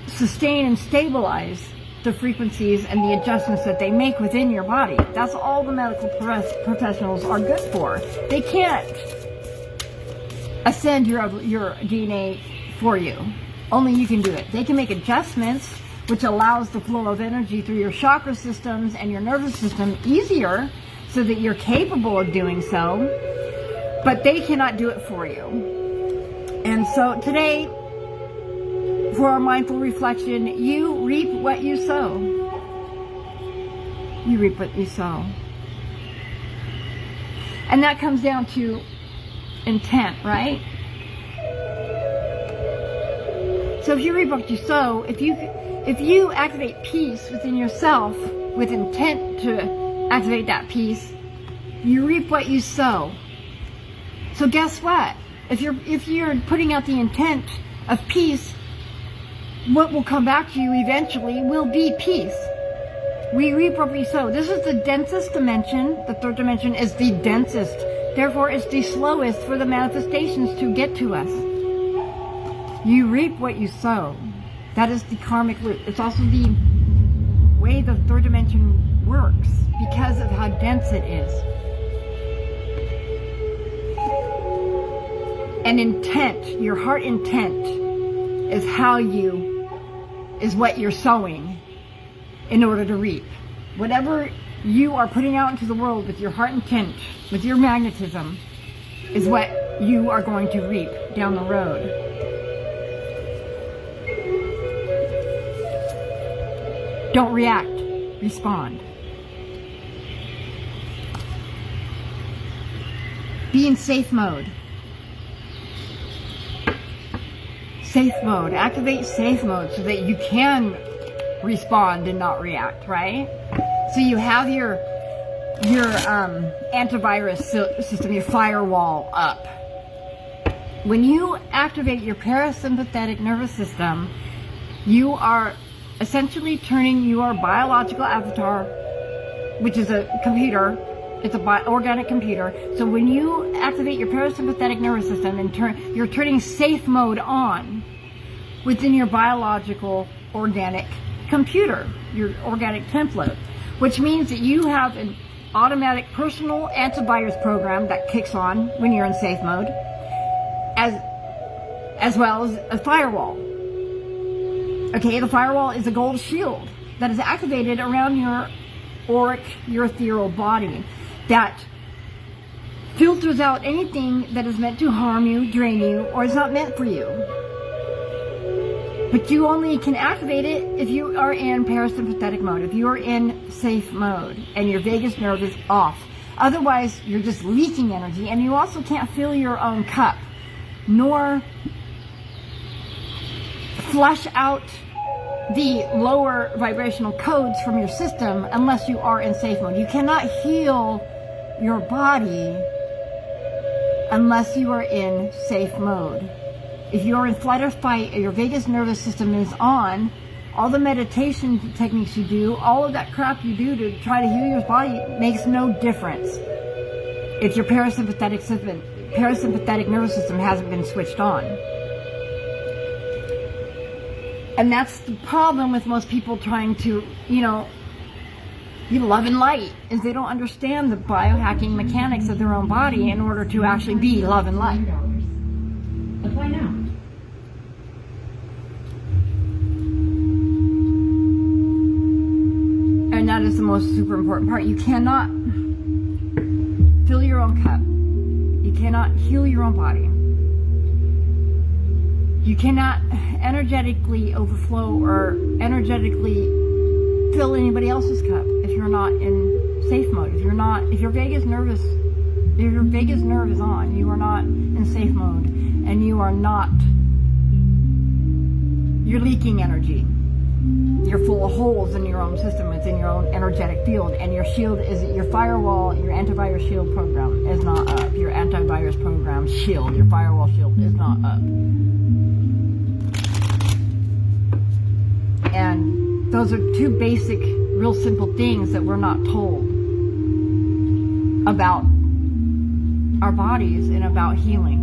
sustain and stabilize the frequencies and the adjustments that they make within your body. That's all the medical professionals are good for. They can't ascend your DNA for you. Only you can do it. They can make adjustments, which allows the flow of energy through your chakra systems and your nervous system easier, so that you're capable of doing so, but they cannot do it for you. And so today, for our mindful reflection, you reap what you sow. You reap what you sow. And that comes down to intent, right? So if you reap what you sow, if you activate peace within yourself with intent to activate that peace, you reap what you sow. So guess what? If you're putting out the intent of peace, what will come back to you eventually will be peace. We reap what we sow. This is the densest dimension. The third dimension is the densest. Therefore, it's the slowest for the manifestations to get to us. You reap what you sow. That is the karmic loop. It's also the way the third dimension works because of how dense it is. And intent, your heart intent, is what you're sowing in order to reap. Whatever you are putting out into the world with your heart intent, with your magnetism, is what you are going to reap down the road. Don't react, respond. Be in safe mode. Safe mode. Activate safe mode so that you can respond and not react, right? So you have your antivirus system, your firewall up. When you activate your parasympathetic nervous system, you are essentially turning your biological avatar, which is a computer, it's an organic computer. So when you activate your parasympathetic nervous system and you're turning safe mode on within your biological organic computer, your organic template, which means that you have an automatic personal antivirus program that kicks on when you're in safe mode, as well as a firewall. Okay, the firewall is a gold shield that is activated around your auric, your ethereal body that filters out anything that is meant to harm you, drain you, or is not meant for you. But you only can activate it if you are in parasympathetic mode, if you are in safe mode and your vagus nerve is off. Otherwise, you're just leaking energy, and you also can't fill your own cup, nor flush out the lower vibrational codes from your system unless you are in safe mode. You cannot heal your body unless you are in safe mode. If you're in flight or fight, your vagus nervous system is on, all the meditation techniques you do, all of that crap you do to try to heal your body makes no difference. It's your parasympathetic nervous system hasn't been switched on. And that's the problem with most people trying to, be love and light, is they don't understand the biohacking mechanics of their own body in order to actually be love and light. Apply now. And that is the most super important part. You cannot fill your own cup. You cannot heal your own body. You cannot energetically overflow or energetically fill anybody else's cup if you're not in safe mode. If your vagus nerve is on, you are not in safe mode, and you're leaking energy. You're full of holes in your own system. It's in your own energetic field, and your shield your firewall, your antivirus shield program is not up. Your antivirus program shield, your firewall shield is not up. And those are two basic, real simple things that we're not told about our bodies and about healing,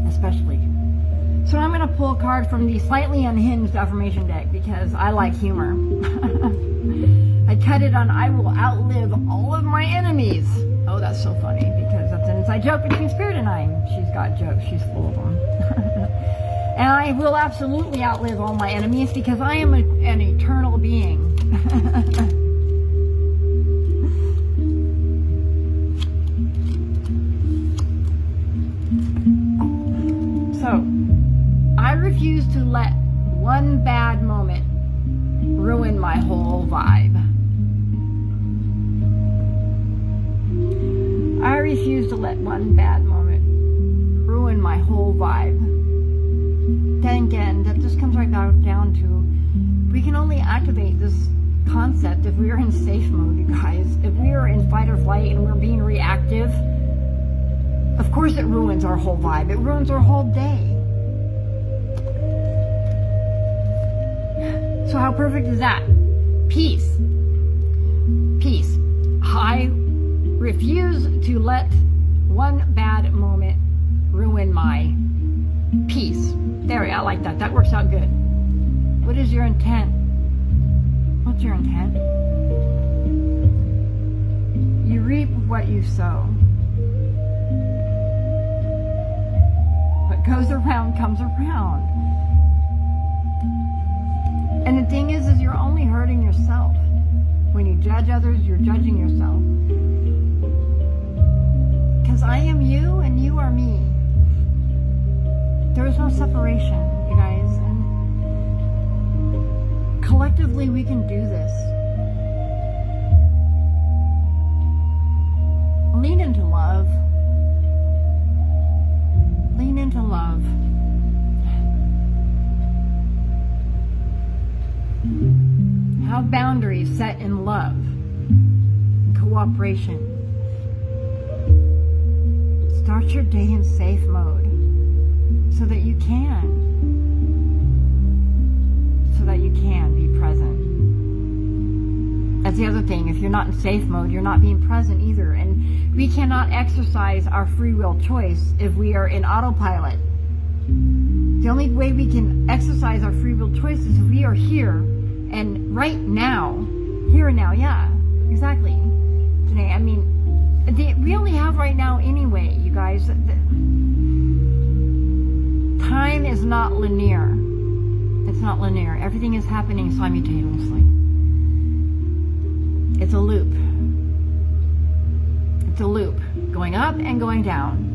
especially. So I'm going to pull a card from the Slightly Unhinged affirmation deck because I like humor. I cut it on I will outlive all of my enemies. Oh, that's so funny because that's an inside joke between Spirit and I. She's got jokes. She's full of them. And I will absolutely outlive all my enemies because I am an eternal being. So, I refuse to let one bad moment ruin my whole vibe. I refuse to let one bad moment ruin my whole vibe. Then again, that just comes right back down to, we can only activate this concept if we are in safe mode, you guys. If we are in fight or flight and we're being reactive, of course it ruins our whole vibe. It ruins our whole day. So how perfect is that? Peace. Peace. I refuse to let one bad moment ruin my peace. There, I like that. That works out good. What is your intent? What's your intent? You reap what you sow. What goes around comes around. And the thing is you're only hurting yourself. When you judge others, you're judging yourself. Because I am you and you are me. There is no separation, you guys. And collectively we can do this. Lean into love. Lean into love. Have boundaries set in love, cooperation. Start your day in safe mode so that you can be present. That's the other thing. If you're not in safe mode, you're not being present either. And we cannot exercise our free will choice if we are in autopilot. The only way we can exercise our free will choice is if we are here and right now. Here and now, yeah, exactly. Today, I mean, we only have right now anyway, you guys. Time is not linear. It's not linear. Everything is happening simultaneously. It's a loop. It's a loop, going up and going down.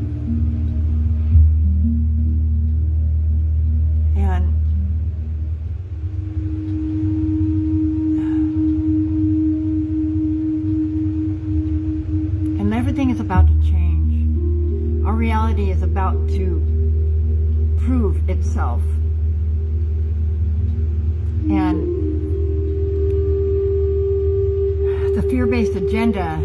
And everything is about to change. Our reality is about to prove itself. And the fear-based agenda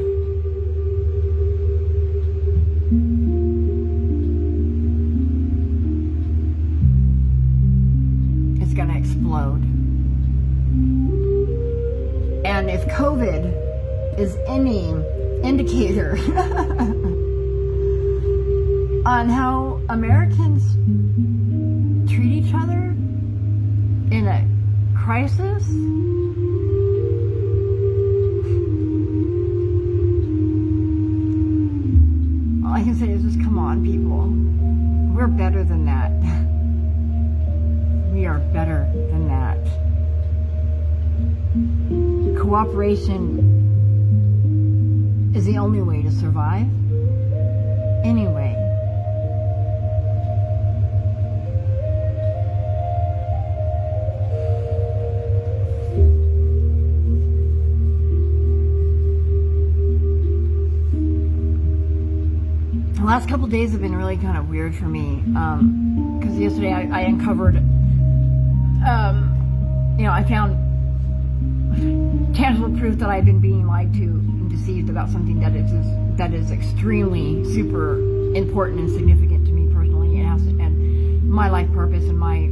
explode. And if COVID is any indicator on how Americans treat each other in a crisis, all I can say is just come on, people. We're better than that. We are better than that. Cooperation is the only way to survive. Anyway. The last couple days have been really kind of weird for me, because yesterday I uncovered, I found tangible proof that I've been being lied to and deceived about something that is extremely super important and significant to me personally, and my life purpose and my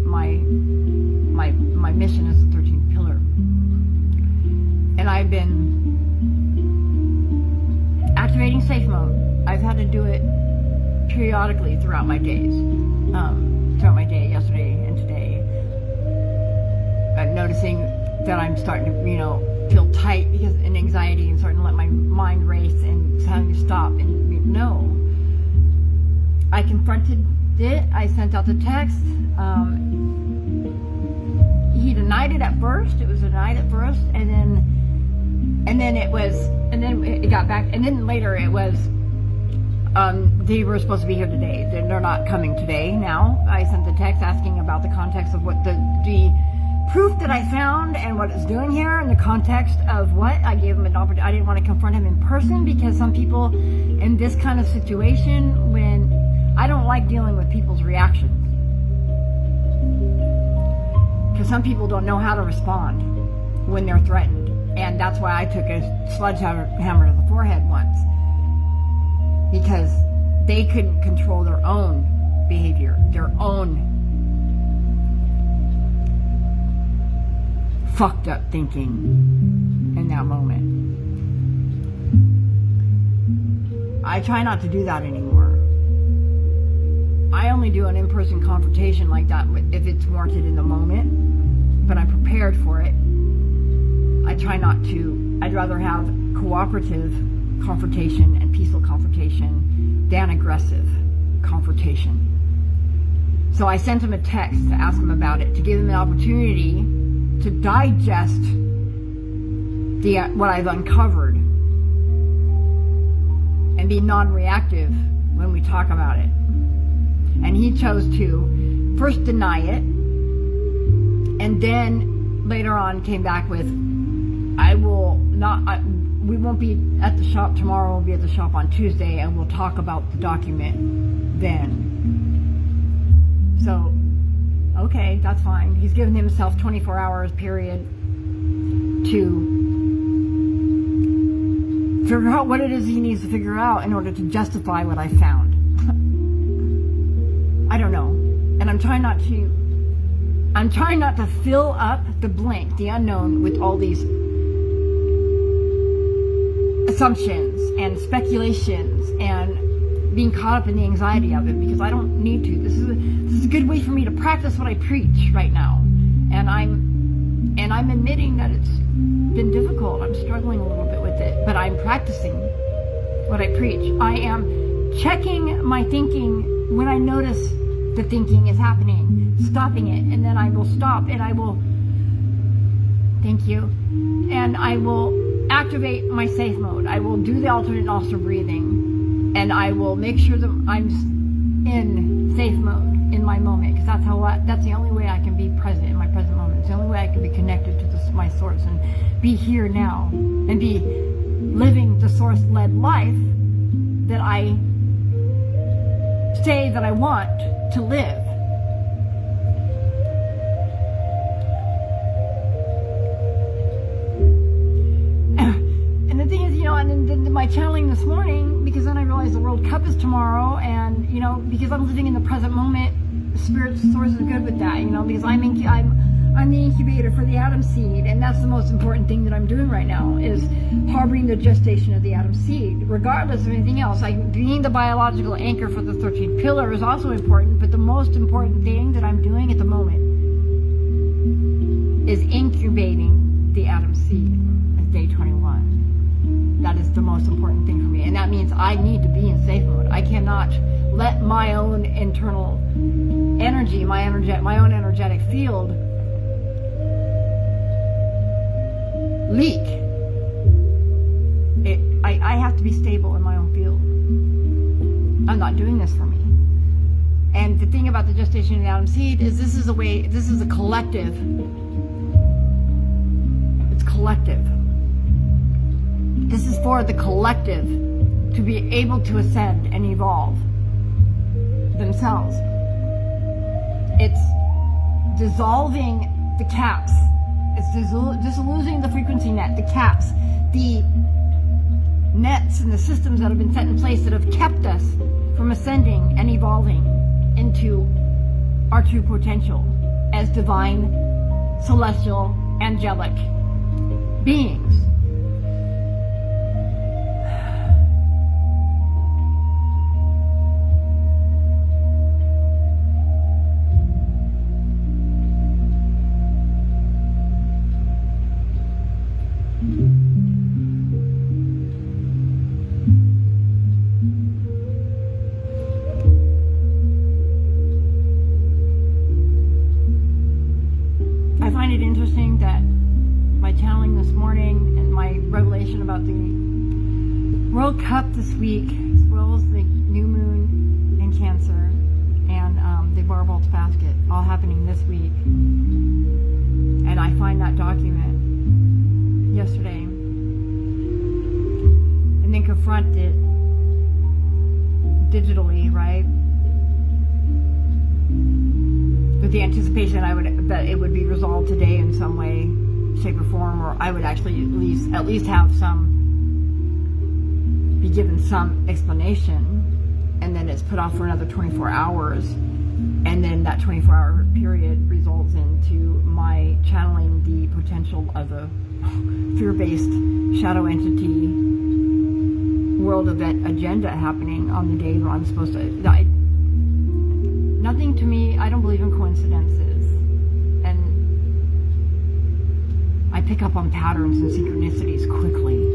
mission is the 13th pillar. And I've been activating safe mode. I've had to do it periodically throughout my days, throughout my day yesterday and today. I'm noticing that I'm starting to, feel tight because and anxiety, and starting to let my mind race and telling me to stop. And no, I confronted it. I sent out the text. He denied it at first. It was denied at first, and then it got back, and then later it was. They were supposed to be here today. They're not coming today now. I sent the text asking about the context of what the proof that I found and what it's doing here, in the context of what I gave him an opportunity. I didn't want to confront him in person because some people in this kind of situation, when I don't like dealing with people's reactions, because some people don't know how to respond when they're threatened, and that's why I took a sledgehammer to the forehead once. Because they couldn't control their own behavior, their own fucked up thinking in that moment. I try not to do that anymore. I only do an in-person confrontation like that if it's warranted in the moment, but I'm prepared for it. I try not to. I'd rather have cooperative confrontation and peaceful confrontation than aggressive confrontation. So I sent him a text to ask him about it, to give him an opportunity to digest what I've uncovered and be non-reactive when we talk about it. And he chose to first deny it, and then later on came back with, we won't be at the shop tomorrow, we'll be at the shop on Tuesday, and we'll talk about the document then. So, okay, that's fine. He's given himself 24 hours period to figure out what it is he needs to figure out in order to justify what I found. I don't know. And I'm trying not to fill up the blank, the unknown, with all these assumptions and speculations and being caught up in the anxiety of it, because I don't need to. This is a good way for me to practice what I preach right now, and I'm admitting that it's been difficult. I'm struggling a little bit with it, but I'm practicing what I preach. I am checking my thinking when I notice the thinking is happening, stopping it, and then I will stop, and I will thank you, and I will activate my safe mode. I will do the alternate nostril breathing, and I will make sure that I'm in safe mode in my moment, because that's the only way I can be present in my present moment. It's the only way I can be connected to my source and be here now and be living the source-led life that I say that I want to live. And the thing is, and then my channeling this morning, because then I realized the World Cup is tomorrow, and because I'm living in the present moment, Spirit source is good with that, because I'm I'm the incubator for the Adam seed, and that's the most important thing that I'm doing right now, is harboring the gestation of the Adam seed, regardless of anything else. Like, being the biological anchor for the 13th pillar is also important, but the most important thing that I'm doing at the moment is incubating the Adam seed at day 21. That is the most important thing for me, and that means I need to be in safe mode. I cannot let my own internal energy, my own energetic field leak. I have to be stable in my own field. I'm not doing this for me. And the thing about the gestation of the Adam seed is this is a collective. It's collective. This is for the collective to be able to ascend and evolve themselves. It's dissolving the caps. It's disillusioning the frequency net, the caps, the nets and the systems that have been set in place that have kept us from ascending and evolving into our true potential as divine, celestial, angelic beings. I find it interesting that my channeling this morning and my revelation about the World Cup this week, as well as the new moon in Cancer and the Barbolt's basket, all happening this week. And I find that document yesterday and then confront it digitally, right? With the anticipation that it would be resolved today in some way, shape, or form, or I would actually at least have be given some explanation, and then it's put off for another 24 hours, and then that 24-hour period results into my channeling the potential of a fear-based shadow entity world event agenda happening on the day when I'm supposed to die. Nothing to me, I don't believe in coincidences, and I pick up on patterns and synchronicities quickly.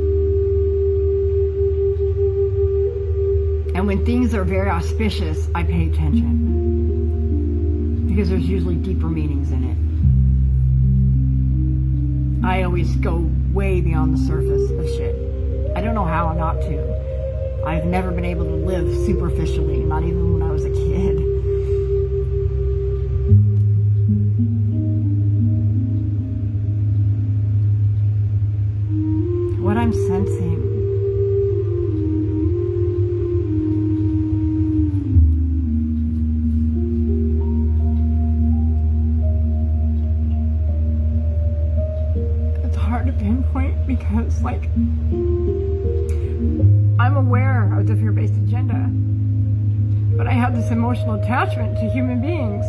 And when things are very auspicious, I pay attention, because there's usually deeper meanings in it. I always go way beyond the surface of shit. I don't know how not to. I've never been able to live superficially, not even when I was a kid. What I'm sensing it's hard to pinpoint, because like I'm aware of the fear-based agenda, but I have this emotional attachment to human beings.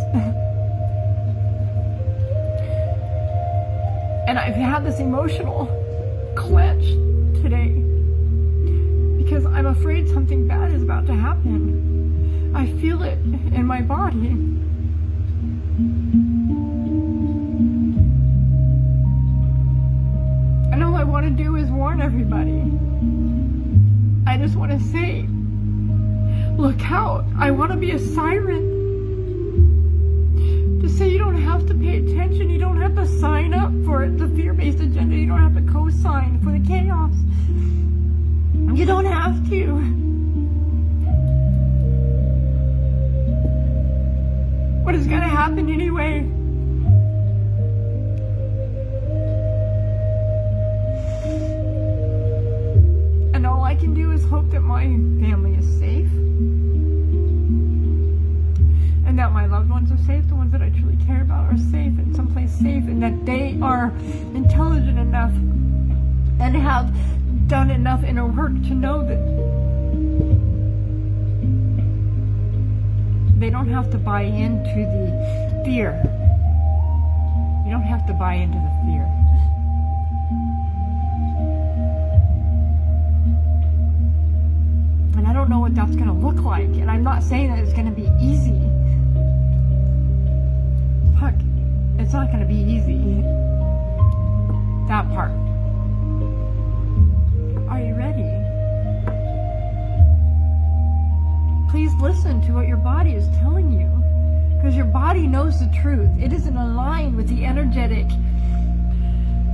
And I've had this emotional clench today because I'm afraid something bad is about to happen. I feel it in my body. And all I want to do is warn everybody. I just want to say, look out. I want to be a siren to say you don't have to pay attention. You don't have to sign up for the fear-based agenda. You don't have to co-sign for the chaos. You don't have to. What is going to happen anyway? And all I can do is hope that my family is safe, and that my loved ones are safe, the ones that I truly care about are safe, and someplace safe, and that they are intelligent enough and have done enough inner work to know that they don't have to buy into the fear. You don't don't have to buy into the fear. And I don't know what that's going to look like. And I'm not saying that it's going to be easy. Fuck, it's not going to be easy. That part. Are you ready? Please listen to what your body is telling you. Because your body knows the truth. It is in line with the energetic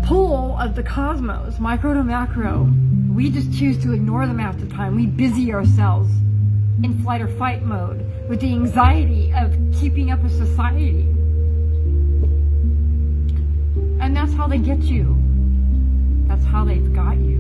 pull of the cosmos, micro to macro. We just choose to ignore them half the time. We busy ourselves in flight or fight mode with the anxiety of keeping up with society. And that's how they get you. That's how they've got you.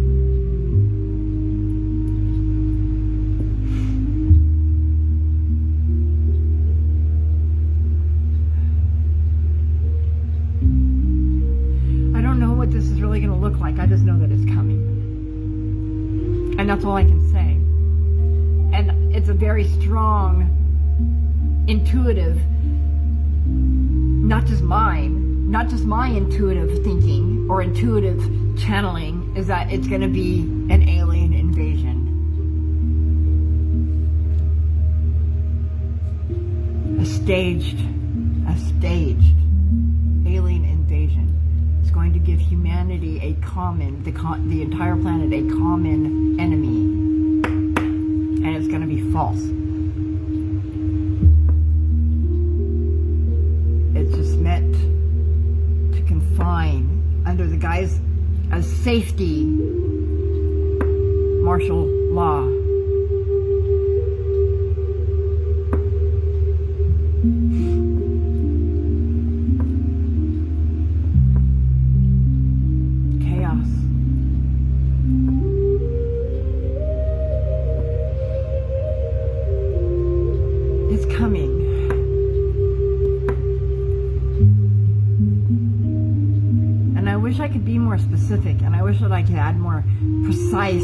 I don't know what this is really going to look like. I just know that it's coming. And that's all I can say. And it's a very strong, intuitive, not just my intuitive thinking or intuitive channeling, is that it's going to be an alien invasion. A staged alien invasion. It's going to give humanity a common, the entire planet a common enemy. And it's going to be false. It's just meant to confine under the guise of safety, martial law. I could be more specific, and I wish that I could add more precise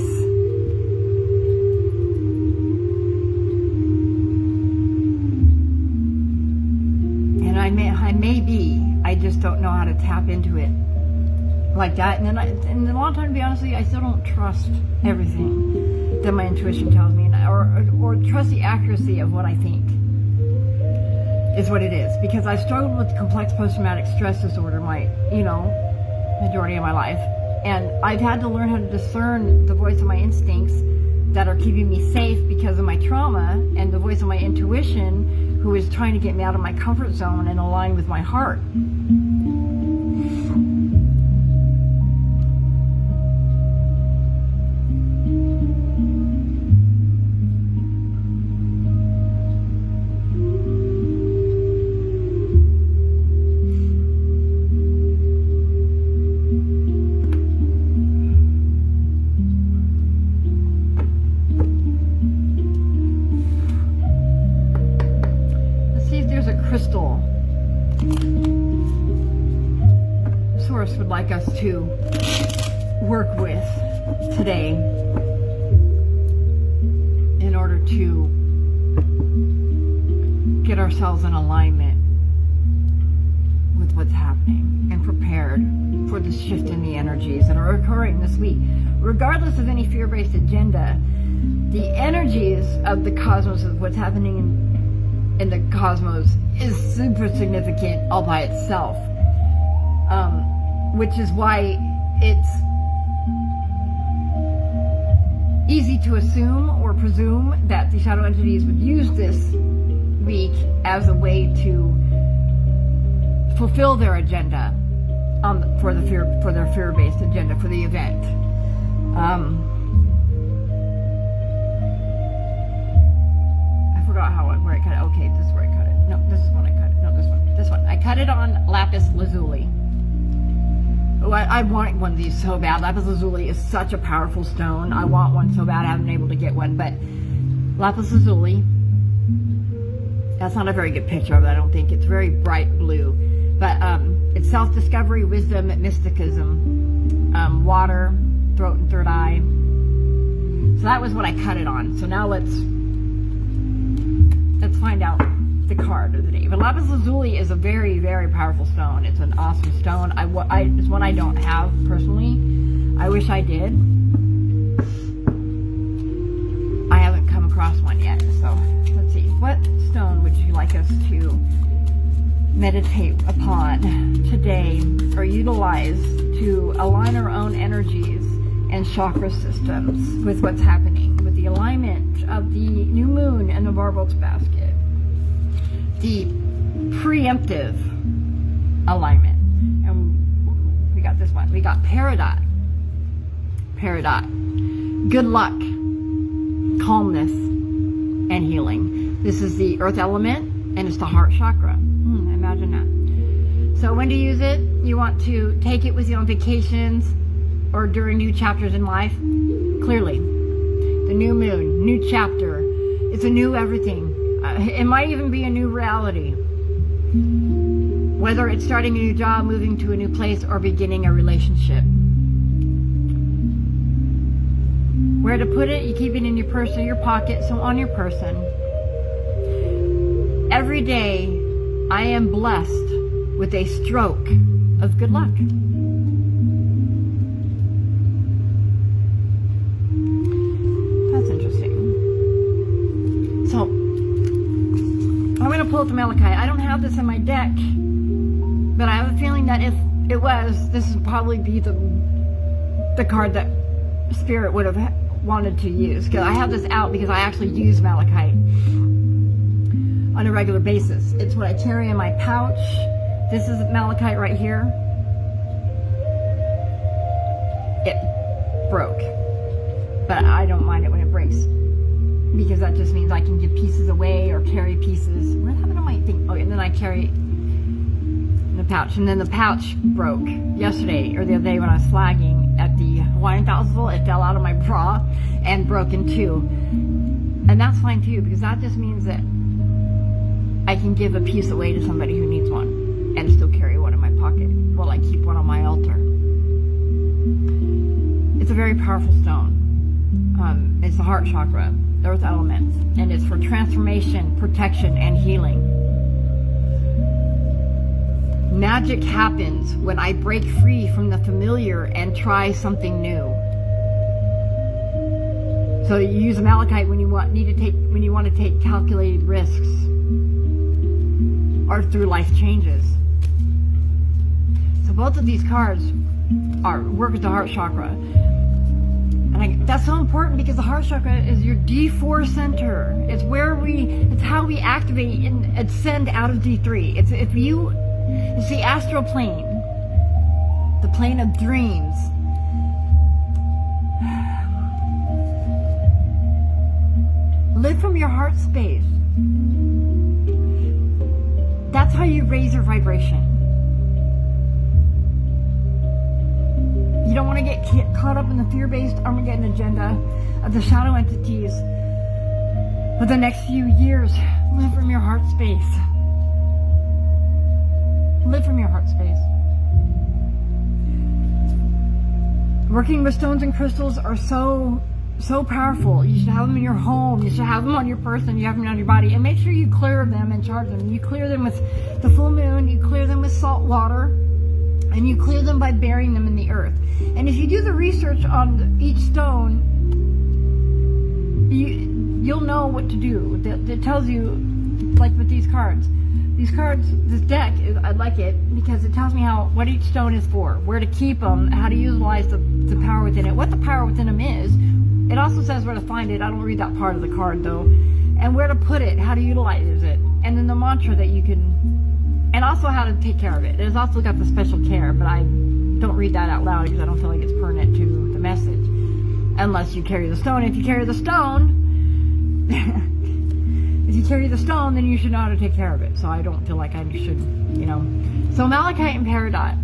and I may be, I just don't know how to tap into it like that. And then and a lot of time, to be honest with you, I still don't trust everything that my intuition tells me, or trust the accuracy of what I think is what it is, because I struggled with complex post-traumatic stress disorder majority of my life, and I've had to learn how to discern the voice of my instincts that are keeping me safe because of my trauma, and the voice of my intuition who is trying to get me out of my comfort zone and align with my heart. Crystal Source would like us to work with today in order to get ourselves in alignment with what's happening and prepared for the shift in the energies that are occurring this week. Regardless of any fear-based agenda, the energies of the cosmos, of what's happening in the cosmos, is super significant all by itself, which is why it's easy to assume or presume that the shadow entities would use this week as a way to fulfill their agenda, for their fear-based agenda for the event. I forgot where I cut it. Okay, this is where I cut it. No, this is when I cut it. No, this one. I cut it on lapis lazuli. Oh, I want one of these so bad. Lapis lazuli is such a powerful stone. I want one so bad. I haven't been able to get one, but lapis lazuli. That's not a very good picture of it, I don't think. It's very bright blue, but it's self-discovery, wisdom, mysticism, water, throat and third eye. So that was what I cut it on. So now let's find out the card of the day. But lapis lazuli is a very, very powerful stone. It's an awesome stone. It's one I don't have personally. I wish I did. I haven't come across one yet. So let's see. What stone would you like us to meditate upon today or utilize to align our own energies and chakra systems with what's happening with the alignment of the new moon and the Varbolt's basket? The preemptive alignment. And we got this one. We got Peridot. Peridot. Good luck, calmness, and healing. This is the earth element, and it's the heart chakra. Imagine that. So when to use it? You want to take it with you on vacations or during new chapters in life? Clearly. The new moon, new chapter. It's a new everything. It might even be a new reality. Whether it's starting a new job, moving to a new place, or beginning a relationship. Where to put it? You keep it in your purse or your pocket, so on your person. Every day, I am blessed with a stroke of good luck. That's interesting. So, I'm going to pull up the Malachite. I don't have this in my deck, but I have a feeling that if it was, this would probably be the card that Spirit would have wanted to use. Because I have this out because I actually use Malachite on a regular basis. It's what I carry in my pouch. This is Malachite right here. It broke, but I don't mind it when it breaks because that just means I can give pieces away or carry pieces. What happened to my thing? Oh, and then I carry the pouch, and then the pouch broke yesterday or the other day when I was flagging at the Hawaiian Festival. It fell out of my bra and broke in two, and that's fine too because that just means that I can give a piece away to somebody who needs one and still carry one in my pocket while I keep one on my altar. It's a very powerful stone. It's the heart chakra, the earth element, and it's for transformation, protection, and healing. Magic happens when I break free from the familiar and try something new. So you use Malachite when you want to take calculated risks or through life changes. So both of these cards work with the heart chakra. And that's so important because the heart chakra is your D4 center. It's how we activate and ascend out of D3. It's the astral plane, the plane of dreams. Live from your heart space. That's how you raise your vibration. You don't want to get caught up in the fear-based Armageddon agenda of the shadow entities for the next few years. Live from your heart space. Live from your heart space. Working with stones and crystals are so powerful. You should have them in your home. You should have them on your person. You have them on your body. And make sure you clear them and charge them. You clear them with the full moon. You clear them with salt water. And you clear them by burying them in the earth. And if you do the research on each stone, you'll know what to do. It tells you, like with these cards. This deck, I like it because it tells me what each stone is for, where to keep them, how to utilize the power within it, what the power within them is. It also says where to find it. I don't read that part of the card though. And where to put it, how to utilize it. And then the mantra that you can, and also how to take care of it. It's also got the special care, but I don't read that out loud because I don't feel like it's pertinent to the message. Unless you carry the stone. If you carry the stone, then you should know how to take care of it. So I don't feel like I should, So Malachite and Peridot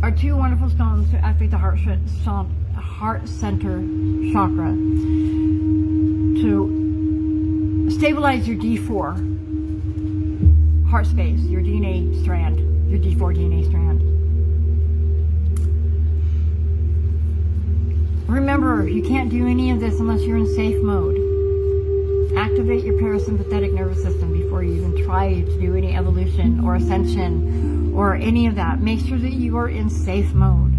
are two wonderful stones to activate the heart center chakra to stabilize your D4 heart space, your DNA strand, your D4 DNA strand. Remember, you can't do any of this unless you're in safe mode. Activate your parasympathetic nervous system before you even try to do any evolution or ascension or any of that. Make sure that you are in safe mode.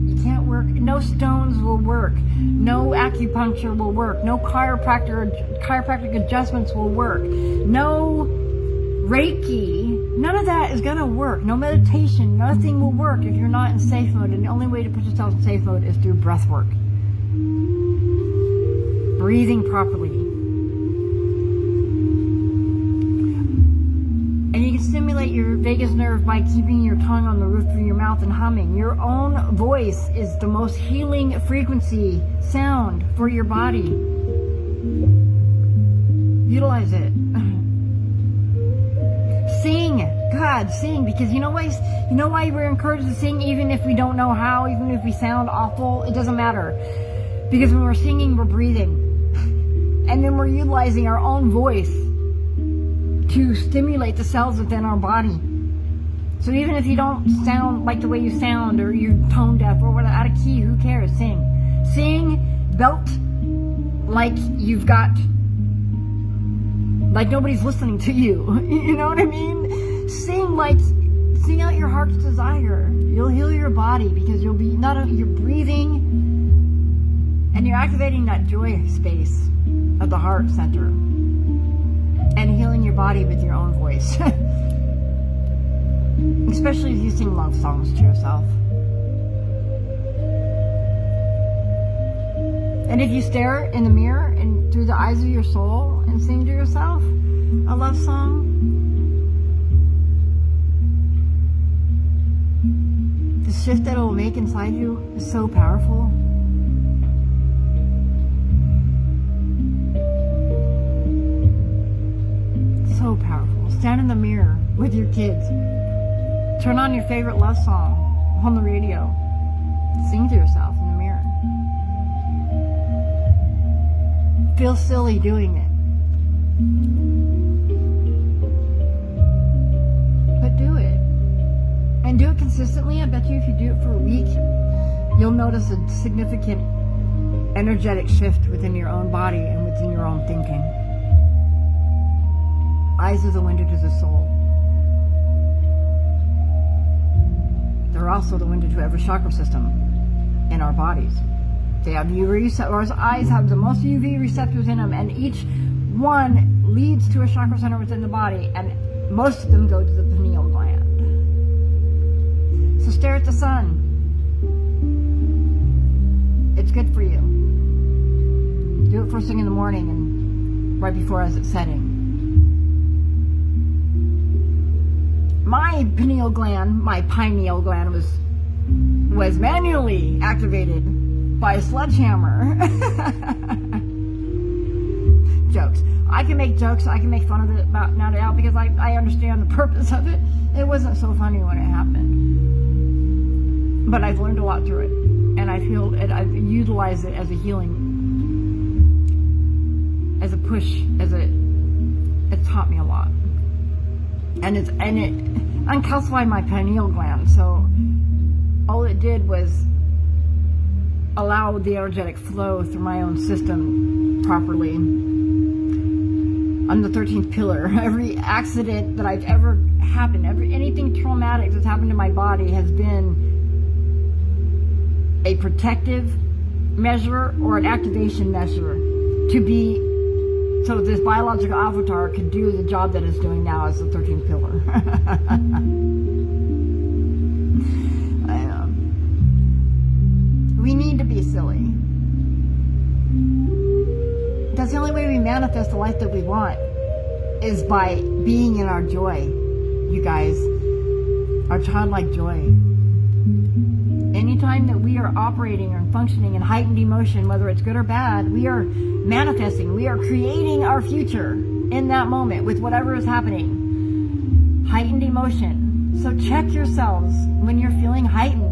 You can't work. No stones will work. No acupuncture will work. No chiropractic adjustments will work. No Reiki. None of that is going to work. No meditation. Nothing will work if you're not in safe mode. And the only way to put yourself in safe mode is through breath work. Breathing properly. And you can stimulate your vagus nerve by keeping your tongue on the roof of your mouth and humming. Your own voice is the most healing frequency sound for your body. Utilize it. Sing. God, sing. Because you know why we're encouraged to sing even if we don't know how, even if we sound awful? It doesn't matter. Because when we're singing, we're breathing. And then we're utilizing our own voice to stimulate the cells within our body. So even if you don't sound like the way you sound, or you're tone deaf, or whatever, out of key, who cares? Sing. Sing, belt like you've got, like nobody's listening to you. You know what I mean? Sing out your heart's desire. You'll heal your body because you'll be, you're breathing and you're activating that joy space of the heart center and healing your body with your own voice. Especially if you sing love songs to yourself. And if you stare in the mirror and through the eyes of your soul and sing to yourself a love song, the shift that it will make inside you is so powerful. So powerful. Stand in the mirror with your kids. Turn on your favorite love song on the radio. Sing to yourself in the mirror. Feel silly doing it. But do it. And do it consistently. I bet you if you do it for a week, you'll notice a significant energetic shift within your own body and within your own thinking. Eyes are the window to the soul. They're also the window to every chakra system in our bodies. They have UV receptors. Our eyes have the most UV receptors in them, and each one leads to a chakra center within the body, and most of them go to the pineal gland. So stare at the sun. It's good for you. Do it first thing in the morning and right before as it's setting. My pineal gland was manually activated by a sledgehammer. Jokes. I can make jokes. I can make fun of it now because I understand the purpose of it. It wasn't so funny when it happened, but I've learned a lot through it, and I feel it. I've utilized it as a healing, as a push, it taught me a lot. And it uncalcified my pineal gland. So all it did was allow the energetic flow through my own system properly. I'm the 13th pillar. Every accident that I've ever happened, anything traumatic that's happened to my body has been a protective measure or an activation measure so this biological avatar could do the job that it's doing now as the 13th pillar. We need to be silly. That's the only way we manifest the life that we want, is by being in our joy, you guys. Our childlike joy. Anytime that we are operating or functioning in heightened emotion, whether it's good or bad, we are manifesting, we are creating our future in that moment with whatever is happening. Heightened emotion. So check yourselves when you're feeling heightened.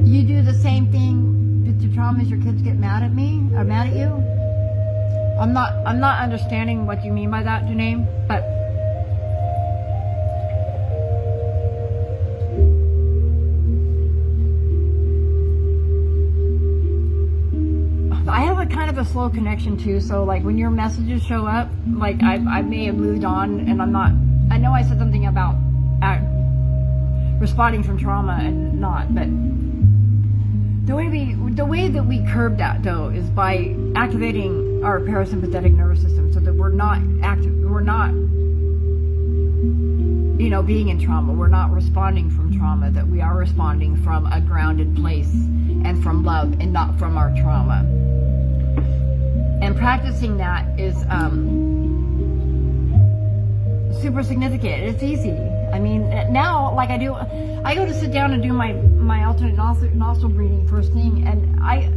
You do the same thing with your traumas. Your kids get mad at me or mad at you. I'm not understanding what you mean by that, Janae, but a slow connection too. So like when your messages show up, like I may have moved on, and I'm not. I know I said something about responding from trauma and not, but the way that we curb that though is by activating our parasympathetic nervous system, so that we're not being in trauma. We're not responding from trauma, that we are responding from a grounded place and from love and not from our trauma. And practicing that is super significant. It's easy. I mean, now, like I go to sit down and do my alternate nostril breathing first thing, and I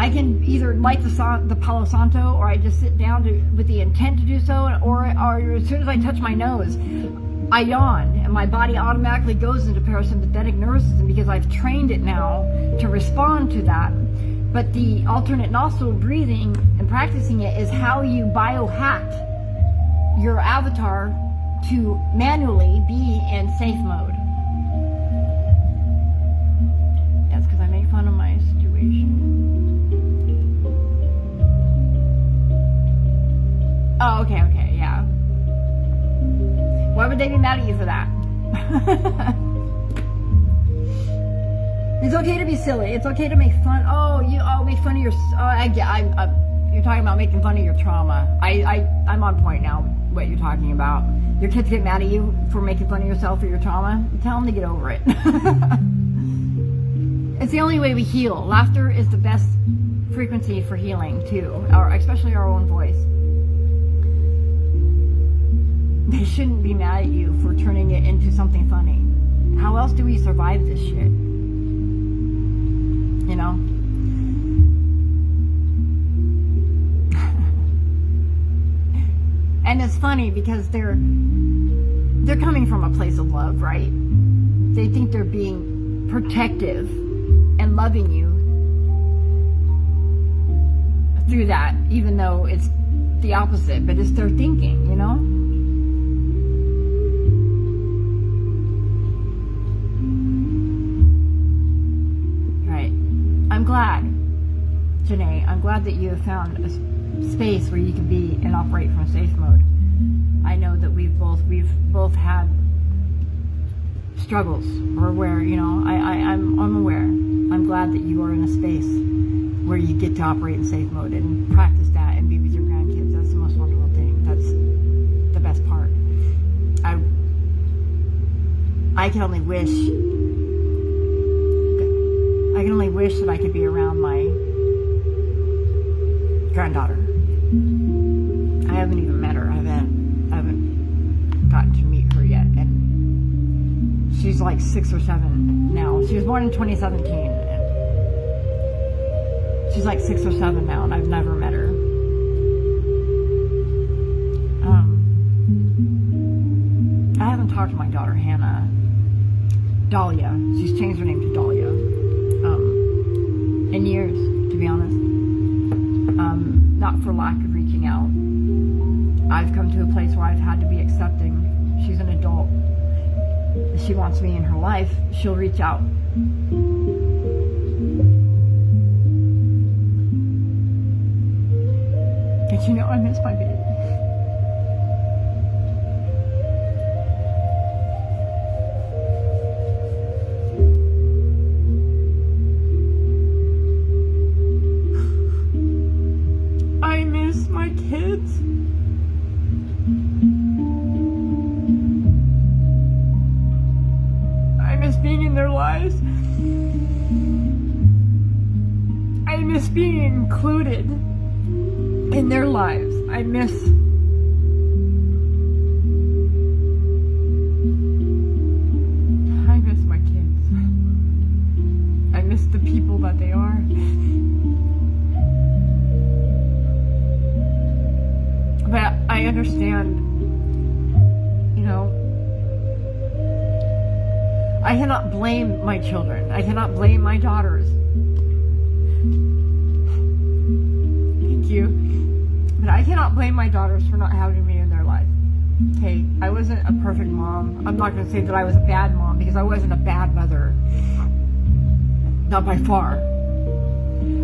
can either light the Palo Santo, or I just sit down with the intent to do so, or as soon as I touch my nose, I yawn, and my body automatically goes into parasympathetic nervous system because I've trained it now to respond to that. But the alternate nostril breathing and practicing it is how you biohack your avatar to manually be in safe mode. That's because I make fun of my situation. Oh, okay, yeah. Why would they be mad at you for that? It's okay to be silly. It's okay to make fun. Make fun of your. You're talking about making fun of your trauma. I'm on point now. What you're talking about. Your kids get mad at you for making fun of yourself or your trauma. Tell them to get over it. It's the only way we heal. Laughter is the best frequency for healing too, especially our own voice. They shouldn't be mad at you for turning it into something funny. How else do we survive this shit? You know? And it's funny because they're coming from a place of love, right? They think they're being protective and loving you through that, even though it's the opposite, but it's their thinking, you know? I'm glad, Janae, I'm glad that you have found a space where you can be and operate from safe mode. I know that we've both had struggles, or where, I'm aware. I'm glad that you are in a space where you get to operate in safe mode and practice that and be with your grandkids. That's the most wonderful thing. That's the best part. I can only wish that I could be around my granddaughter. I haven't even met her. I haven't gotten to meet her yet, and she's like 6 or 7 now. She was born in 2017. And she's like 6 or 7 now, and I've never met her. I haven't talked to my daughter Hannah. Dahlia. She's changed her name to Dahlia. In years, to be honest. Not for lack of reaching out. I've come to a place where I've had to be accepting. She's an adult. If she wants me in her life, she'll reach out. And I miss my baby. Kids. I miss being in their lives. I miss being included in their lives. I miss my kids. I miss the people that they are. But I understand, I cannot blame my children. I cannot blame my daughters. Thank you. But I cannot blame my daughters for not having me in their life. Okay, I wasn't a perfect mom. I'm not going to say that I was a bad mom, because I wasn't a bad mother. Not by far.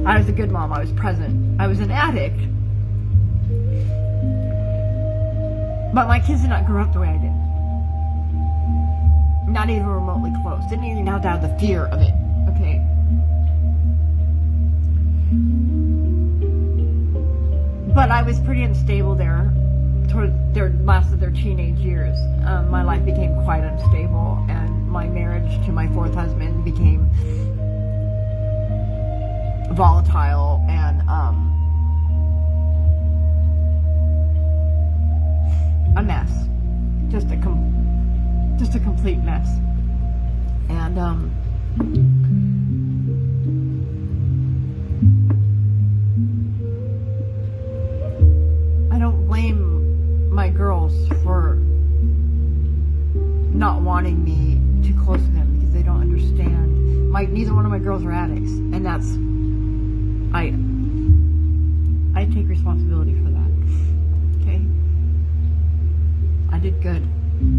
I was a good mom. I was present. I was an addict. But my kids did not grow up the way I did. Not even remotely close. Didn't even have to have the fear of it. Okay. But I was pretty unstable there toward their last of their teenage years. My life became quite unstable, and my marriage to my fourth husband became volatile and a mess. Just a complete mess. And I don't blame my girls for not wanting me too close to them because they don't understand. Neither one of my girls are addicts, and that's I take responsibility for that. Okay? I did good.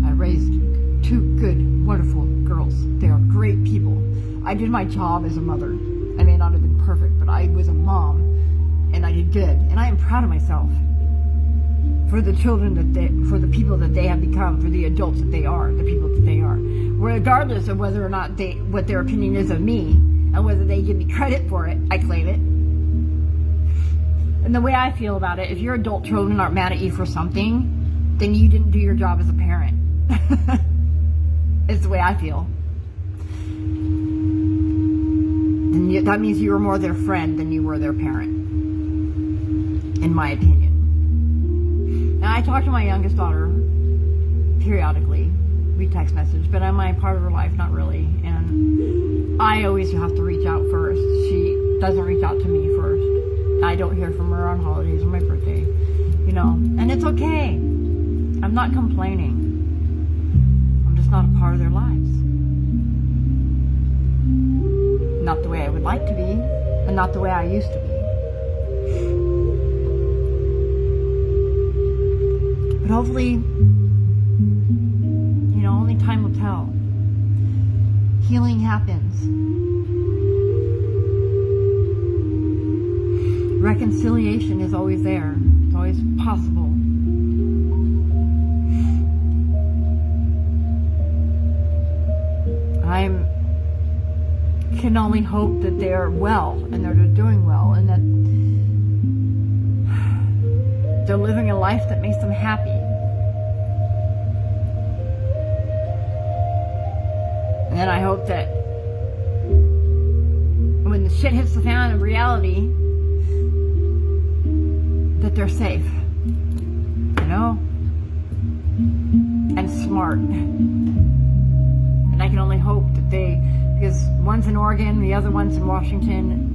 I raised two good, wonderful girls. They are great people. I did my job as a mother. I may not have been perfect, but I was a mom, and I did good. And I am proud of myself for the children for the people that they have become, for the adults that they are, the people that they are. Regardless of whether or not what their opinion is of me, and whether they give me credit for it, I claim it. And the way I feel about it, if your adult children aren't mad at you for something, then you didn't do your job as a parent. It's the way I feel. And that means you were more their friend than you were their parent, in my opinion. Now, I talk to my youngest daughter periodically. We text message, but am I part of her life? Not really. And I always have to reach out first. She doesn't reach out to me first. I don't hear from her on holidays or my birthday, and it's okay. I'm not complaining. I'm just not a part of their lives. Not the way I would like to be, and not the way I used to be. But hopefully, only time will tell. Healing happens. Reconciliation is always there. It's always possible. I can only hope that they're well and they're doing well and that they're living a life that makes them happy. And then I hope that when the shit hits the fan of reality, that they're safe, and smart. And I can only hope that because one's in Oregon, the other one's in Washington,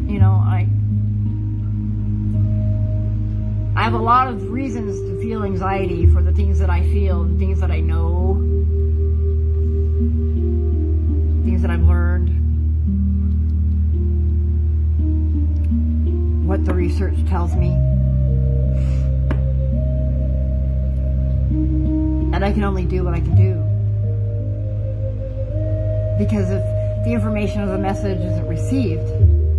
I have a lot of reasons to feel anxiety for the things that I feel, the things that I know, things that I've learned, what the research tells me. And I can only do what I can do. Because if the information or the message isn't received,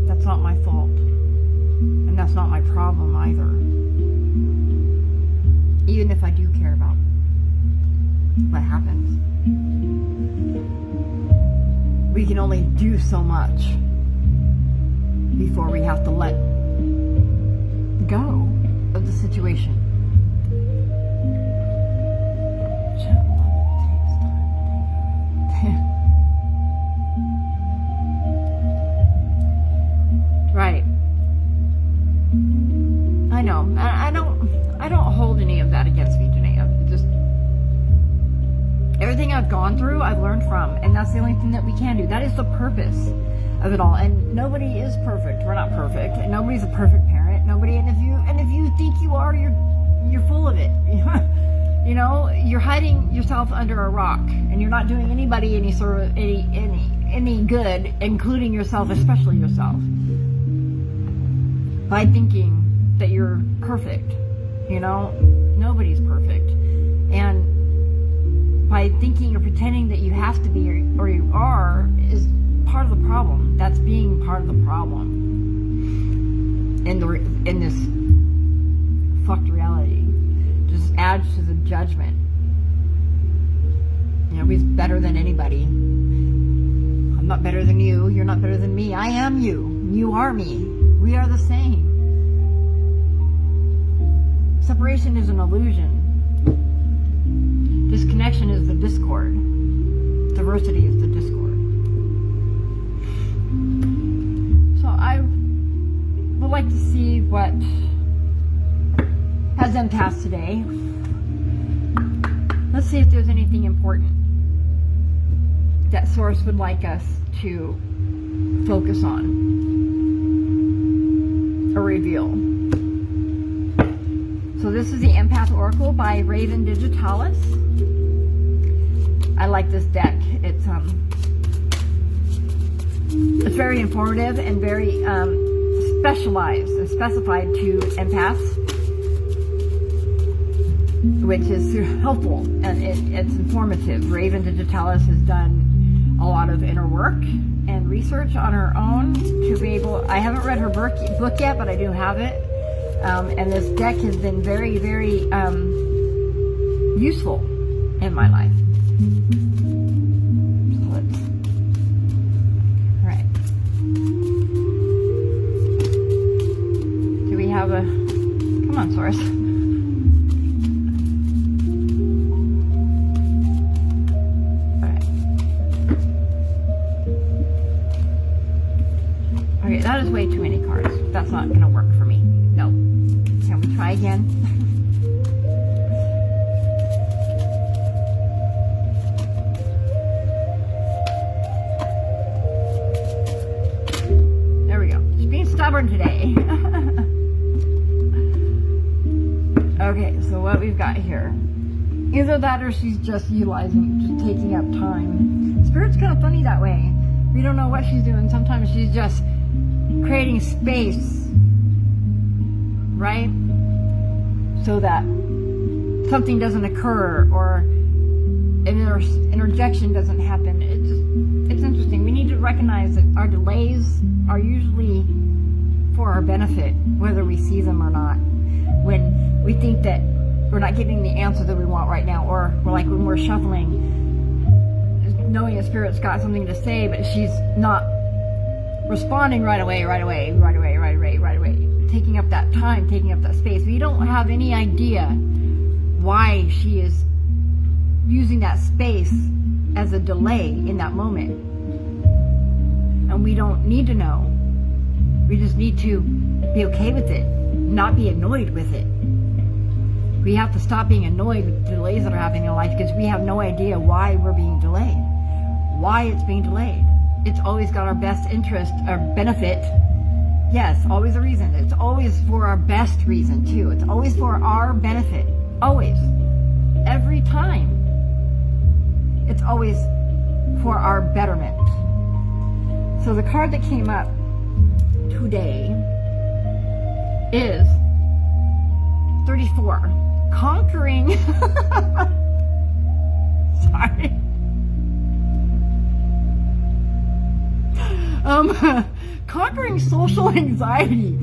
that's not my fault. And that's not my problem either. Even if I do care about what happens. We can only do so much before we have to let go of the situation. Right. I know. I don't hold any of that against me, Janae. Just everything I've gone through, I've learned from, and that's the only thing that we can do. That is the purpose of it all. And nobody is perfect. We're not perfect, and nobody's a perfect parent. Nobody. And if you think you are, you're full of it. You're hiding yourself under a rock, and you're not doing anybody any sort of any good, including yourself, especially yourself, by thinking that you're perfect. Nobody's perfect. And by thinking or pretending that you have to be or you are is part of the problem. That's being part of the problem. in this fucked reality just adds to the judgment. You know, he's better than anybody. I'm not better than you. You're not better than me. I am you. You are me. We are the same. Separation is an illusion. Disconnection is the discord. Diversity is the discord. So I would like to see what has been passed today. Let's see if there's anything important that Source would like us to focus on or reveal. So this is the Empath Oracle by Raven Digitalis. I like this deck. It's very informative and very specialized and specified to empaths, which is helpful, and it's informative. Raven Digitalis has done a lot of inner work and research on her own to be able. I haven't read her book yet, but I do have it. And this deck has been very, very useful in my life. So all right. Do we have a? Come on, Source. All right. Okay, that is way too many cards. That's not going to work for me. No. Can we try again? There we go. She's being stubborn today. Okay, so what we've got here. Either that or she's just utilizing, just taking up time. Spirit's kind of funny that way. We don't know what she's doing. Sometimes she's just creating space, right? So that something doesn't occur or an interjection doesn't happen. It's interesting. We need to recognize that our delays are usually for our benefit, whether we see them or not. When we think that we're not getting the answer that we want right now, or we're like when we're shuffling, knowing the Spirit's got something to say, but she's not responding right away, taking up that time, taking up that space. We don't have any idea why she is using that space as a delay in that moment. And we don't need to know. We just need to be okay with it, not be annoyed with it. We have to stop being annoyed with delays that are happening in life because we have no idea why we're being delayed, why it's being delayed. It's always got our best interest or benefit. Yes, always a reason. It's always for our best reason too. It's always for our benefit. Always. Every time. It's always for our betterment. So the card that came up today is 34. Conquering. Sorry. Conquering social anxiety.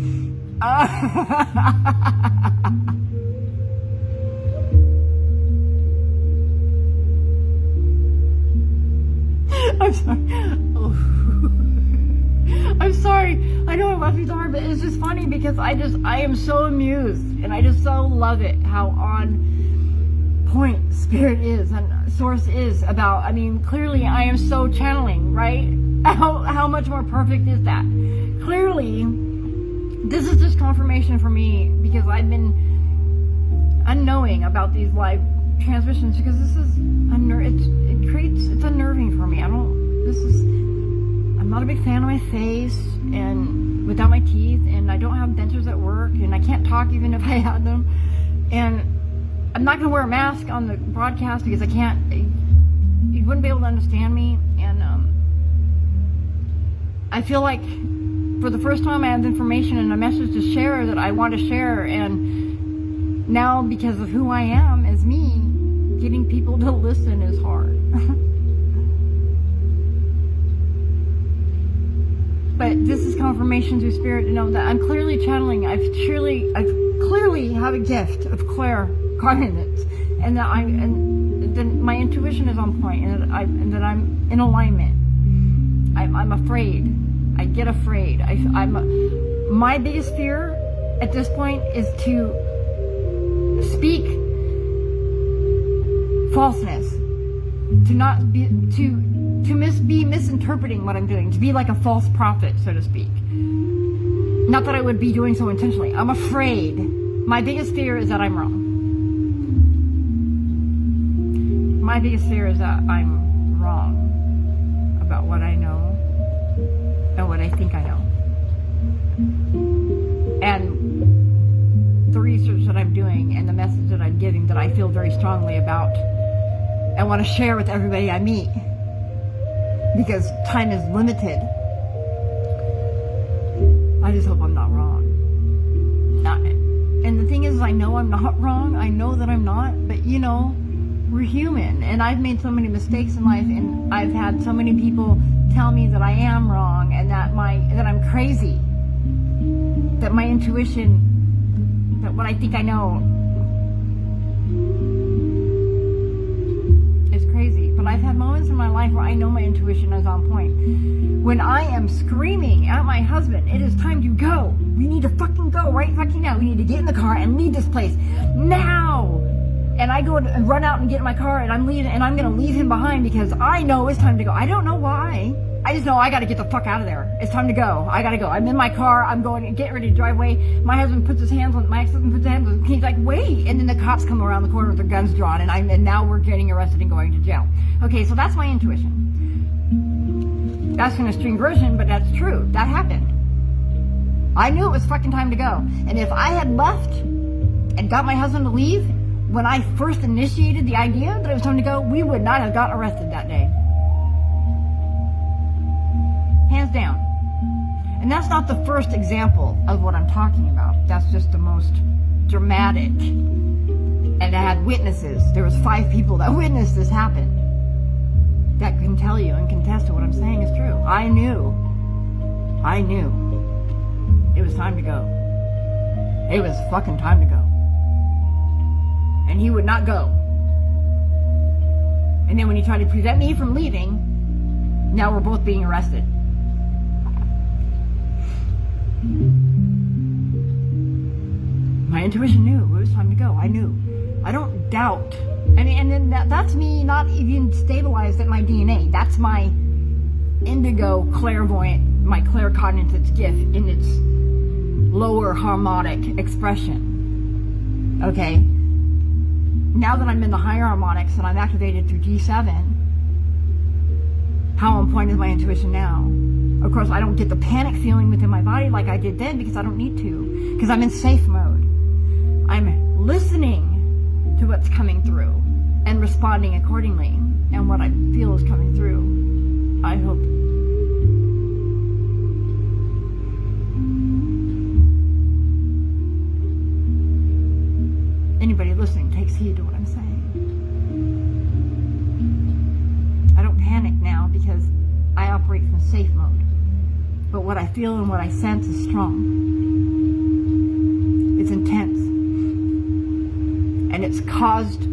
I'm sorry. Oh. I'm sorry. I know I left you hard, but it's just funny because I am so amused and I just so love it how on point Spirit is and Source is about. I mean, clearly I am so channeling, right? How much more perfect is that? Clearly, this is just confirmation for me because I've been unknowing about these live transmissions because this is it's unnerving for me. I'm not a big fan of my face and without my teeth, and I don't have dentures at work, and I can't talk even if I had them, and I'm not going to wear a mask on the broadcast because I can't. You wouldn't be able to understand me, and I feel like for the first time I have information and a message to share that I want to share, and now because of who I am as me, getting people to listen is hard. but this is confirmation through spirit to know that I'm clearly channeling. I clearly have a gift of claircognizance, and then my intuition is on point, and that I'm in alignment. I'm afraid. I get afraid. My biggest fear at this point is to speak falseness, to not be be misinterpreting what I'm doing, to be like a false prophet, so to speak. Not that I would be doing so intentionally. I'm afraid. My biggest fear is that I'm wrong. My biggest fear is that I'm wrong about what I know and what I think I know. And the research that I'm doing and the message that I'm giving that I feel very strongly about and want to share with everybody I meet, because time is limited. I just hope I'm not wrong. And the thing is, I know I'm not wrong. I know that I'm not, but you know, we're human, and I've made so many mistakes in life, and I've had so many people tell me that I am wrong, and that I'm crazy, that my intuition, that what I think I know is crazy. But I've had moments in my life where I know my intuition is on point. When I am screaming at my husband, it is time to go. We need to fucking go right fucking now. We need to get in the car and leave this place now. And I go and run out and get in my car, and I'm leaving, and I'm gonna leave him behind because I know it's time to go. I don't know why. I just know I gotta get the fuck out of there. It's time to go. I gotta go. I'm in my car. I'm going and get ready to drive away. My ex-husband puts his hands on him. He's like, wait. And then the cops come around the corner with their guns drawn, and now we're getting arrested and going to jail. Okay, so that's my intuition. That's an extreme version, but that's true. That happened. I knew it was fucking time to go. And if I had left and got my husband to leave when I first initiated the idea that it was time to go, we would not have gotten arrested that day. Hands down. And that's not the first example of what I'm talking about. That's just the most dramatic. And I had witnesses. There was 5 people that witnessed this happen, that can tell you and contest to what I'm saying is true. I knew it was time to go. It was fucking time to go. And he would not go. And then when he tried to prevent me from leaving, now we're both being arrested. My intuition knew it was time to go. I knew. I don't doubt. And then that's me not even stabilized at my DNA. That's my indigo clairvoyant, my claircognizance gift in its lower harmonic expression. Okay? Now that I'm in the higher harmonics and I'm activated through G7, how on point is my intuition now? Of course, I don't get the panic feeling within my body like I did then, because I don't need to, because I'm in safe mode. I'm listening to what's coming through and responding accordingly, and what I feel is coming through, I hope. Anybody listening takes heed to what I'm saying. I don't panic now because I operate from safe mode. But what I feel and what I sense is strong. It's intense. And it's caused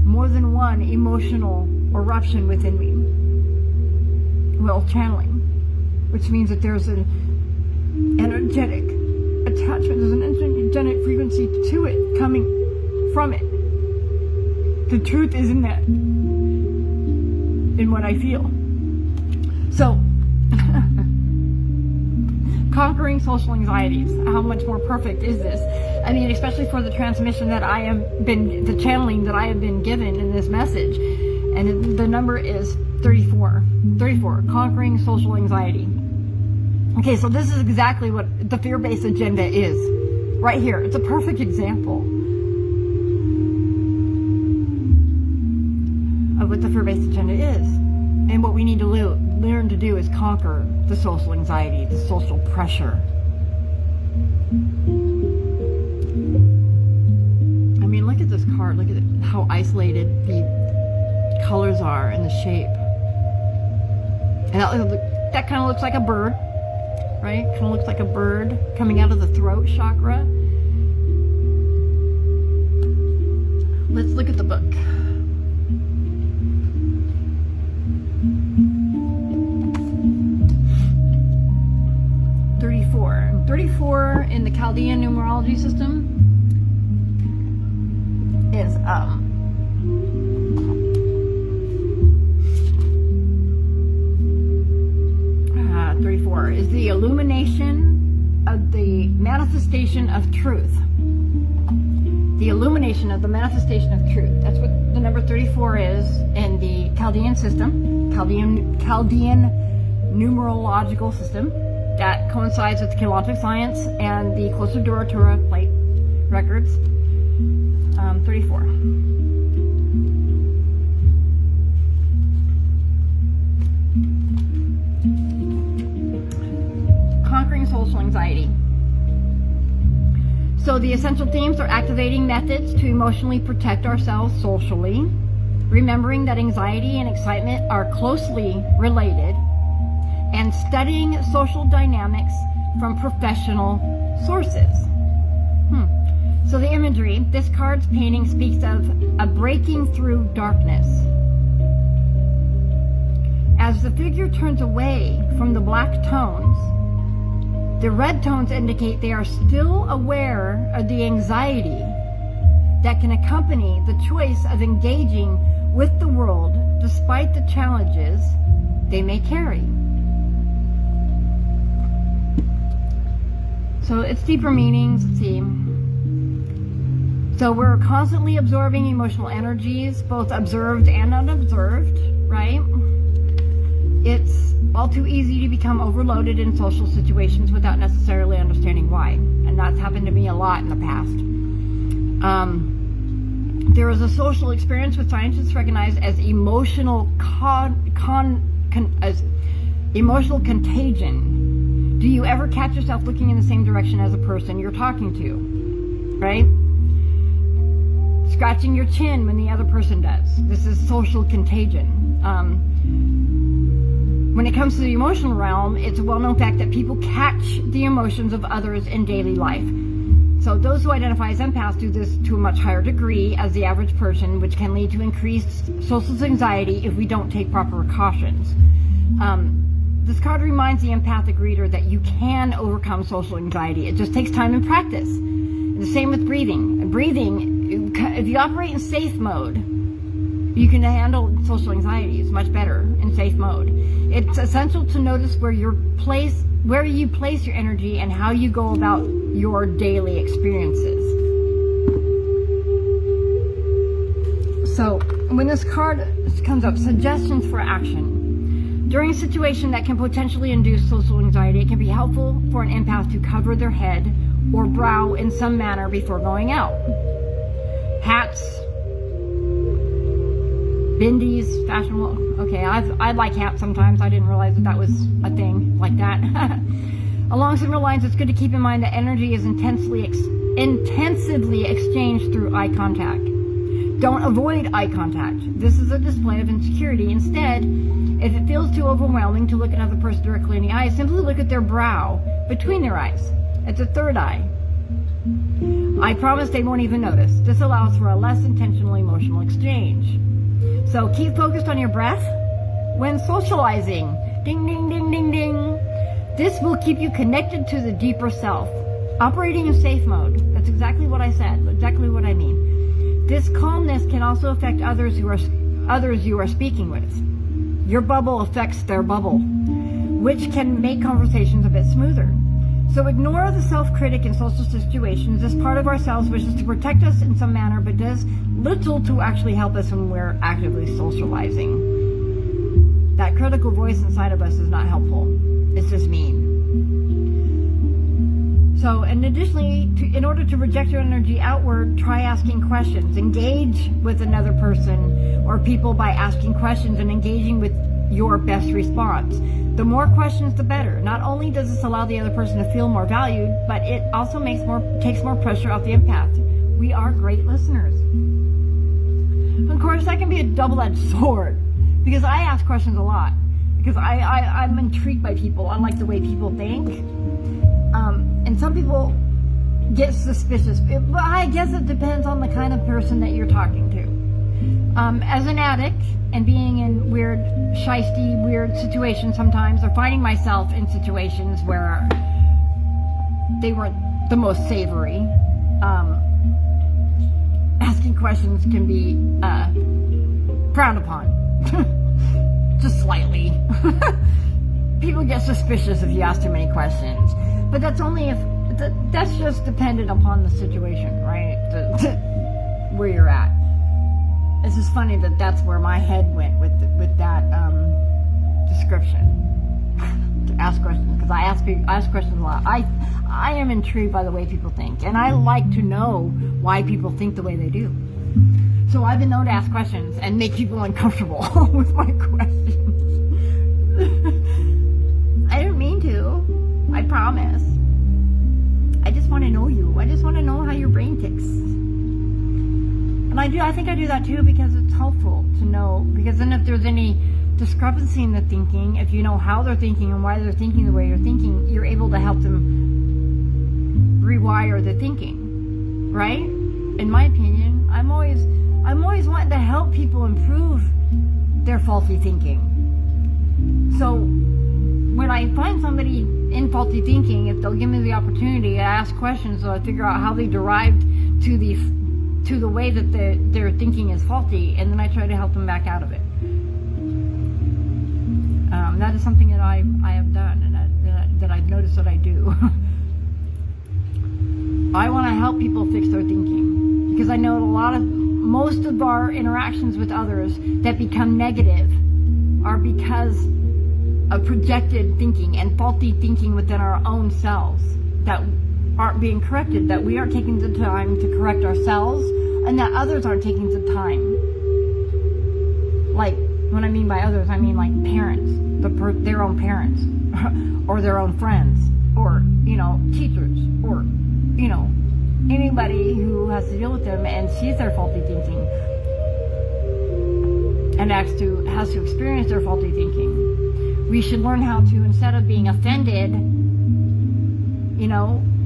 more than one emotional eruption within me while channeling. Which means that there's an energetic attachment, there's an energetic frequency to it coming from it. The truth is in that, in what I feel. So, conquering social anxieties. How much more perfect is this? I mean, especially for the transmission that the channeling that I have been given in this message. And the number is 34. 34, conquering social anxiety. Okay, so this is exactly what the fear-based agenda is. Right here. It's a perfect example of what the fear-based agenda is. And what we need to learn to do is conquer the social anxiety, the social pressure. I mean, look at this card. Look at how isolated the colors are and the shape. And that kind of looks like a bird. right? Kind of looks like a bird coming out of the throat chakra. Let's look at the book. And 34 in the Chaldean numerology system is 34 is the illumination of the manifestation of truth. The illumination of the manifestation of truth. That's what the number 34 is in the Chaldean system, Chaldean numerological system. That coincides with Keylontic science and the Closer Duratura plate records. 34. Conquering social anxiety. So the essential themes are activating methods to emotionally protect ourselves socially, remembering that anxiety and excitement are closely related, and studying social dynamics from professional sources. So the imagery, this card's painting speaks of a breaking through darkness. As the figure turns away from the black tones, the red tones indicate they are still aware of the anxiety that can accompany the choice of engaging with the world despite the challenges they may carry. So it's deeper meanings. Let's see. So we're constantly absorbing emotional energies, both observed and unobserved, right? It's all too easy to become overloaded in social situations without necessarily understanding why. And that's happened to me a lot in the past. There is a social experience which scientists recognize as emotional emotional contagion. Do you ever catch yourself looking in the same direction as a person you're talking to? Right? Scratching your chin when the other person does. This is social contagion. When it comes to the emotional realm, it's a well-known fact that people catch the emotions of others in daily life. So those who identify as empaths do this to a much higher degree as the average person, which can lead to increased social anxiety if we don't take proper precautions. This card reminds the empathic reader that you can overcome social anxiety. It just takes time and practice. And the same with breathing. Breathing, if you operate in safe mode, you can handle social anxieties much better in safe mode. It's essential to notice where you place your energy and how you go about your daily experiences. So when this card comes up, suggestions for action. During a situation that can potentially induce social anxiety, it can be helpful for an empath to cover their head or brow in some manner before going out. Hats, bindies, fashionable. Okay, I like hats sometimes. I didn't realize that was a thing like that. Along similar lines, it's good to keep in mind that energy is intensively exchanged through eye contact. Don't avoid eye contact. This is a display of insecurity. Instead, if it feels too overwhelming to look another person directly in the eye, simply look at their brow between their eyes. It's a third eye. I promise they won't even notice. This allows for a less intentional emotional exchange. So keep focused on your breath when socializing. Ding, ding, ding, ding, ding. This will keep you connected to the deeper self. Operating in safe mode. That's exactly what I said, exactly what I mean. This calmness can also affect others you are speaking with. Your bubble affects their bubble, which can make conversations a bit smoother. So ignore the self-critic in social situations. This part of ourselves wishes to protect us in some manner, but does little to actually help us when we're actively socializing. That critical voice inside of us is not helpful. It's just mean. So, and additionally, in order to project your energy outward, try asking questions. Engage with another person or people by asking questions and engaging with your best response. The more questions, the better. Not only does this allow the other person to feel more valued, but it also takes more pressure off the empath. We are great listeners. Of course, that can be a double-edged sword because I ask questions a lot. because I'm intrigued by people. I like the way people think. And some people get suspicious. But I guess it depends on the kind of person that you're talking to. As an addict and being in weird, shisty, weird situations sometimes, or finding myself in situations where they weren't the most savory, asking questions can be frowned upon. Just slightly. People get suspicious if you ask too many questions. But that's only if, that's just dependent upon the situation, right? Where you're at. It's just funny that that's where my head went with that description. To ask questions, because I ask questions a lot. I am intrigued by the way people think, and I like to know why people think the way they do. So I've been known to ask questions and make people uncomfortable with my questions. I didn't mean to. I promise. I just want to know you. I just want to know how your brain ticks. And I think I do that too because it's helpful to know. Because then if there's any discrepancy in the thinking, if you know how they're thinking and why they're thinking the way you're thinking, you're able to help them rewire the thinking, right? In my opinion, I'm always wanting to help people improve their faulty thinking. So when I find somebody in faulty thinking, if they'll give me the opportunity to ask questions so I figure out how they derived to the way that their thinking is faulty, and then I try to help them back out of it. That is something that I have done, and that I've noticed that I do. I want to help people fix their thinking, because I know most of our interactions with others that become negative are because of projected thinking and faulty thinking within our own selves that aren't being corrected, that we aren't taking the time to correct ourselves, and that others aren't taking the time. Like, when I mean by others, I mean like parents, their own parents, or their own friends, or, teachers, or, anybody who has to deal with them and sees their faulty thinking and has to experience their faulty thinking. We should learn how to, instead of being offended,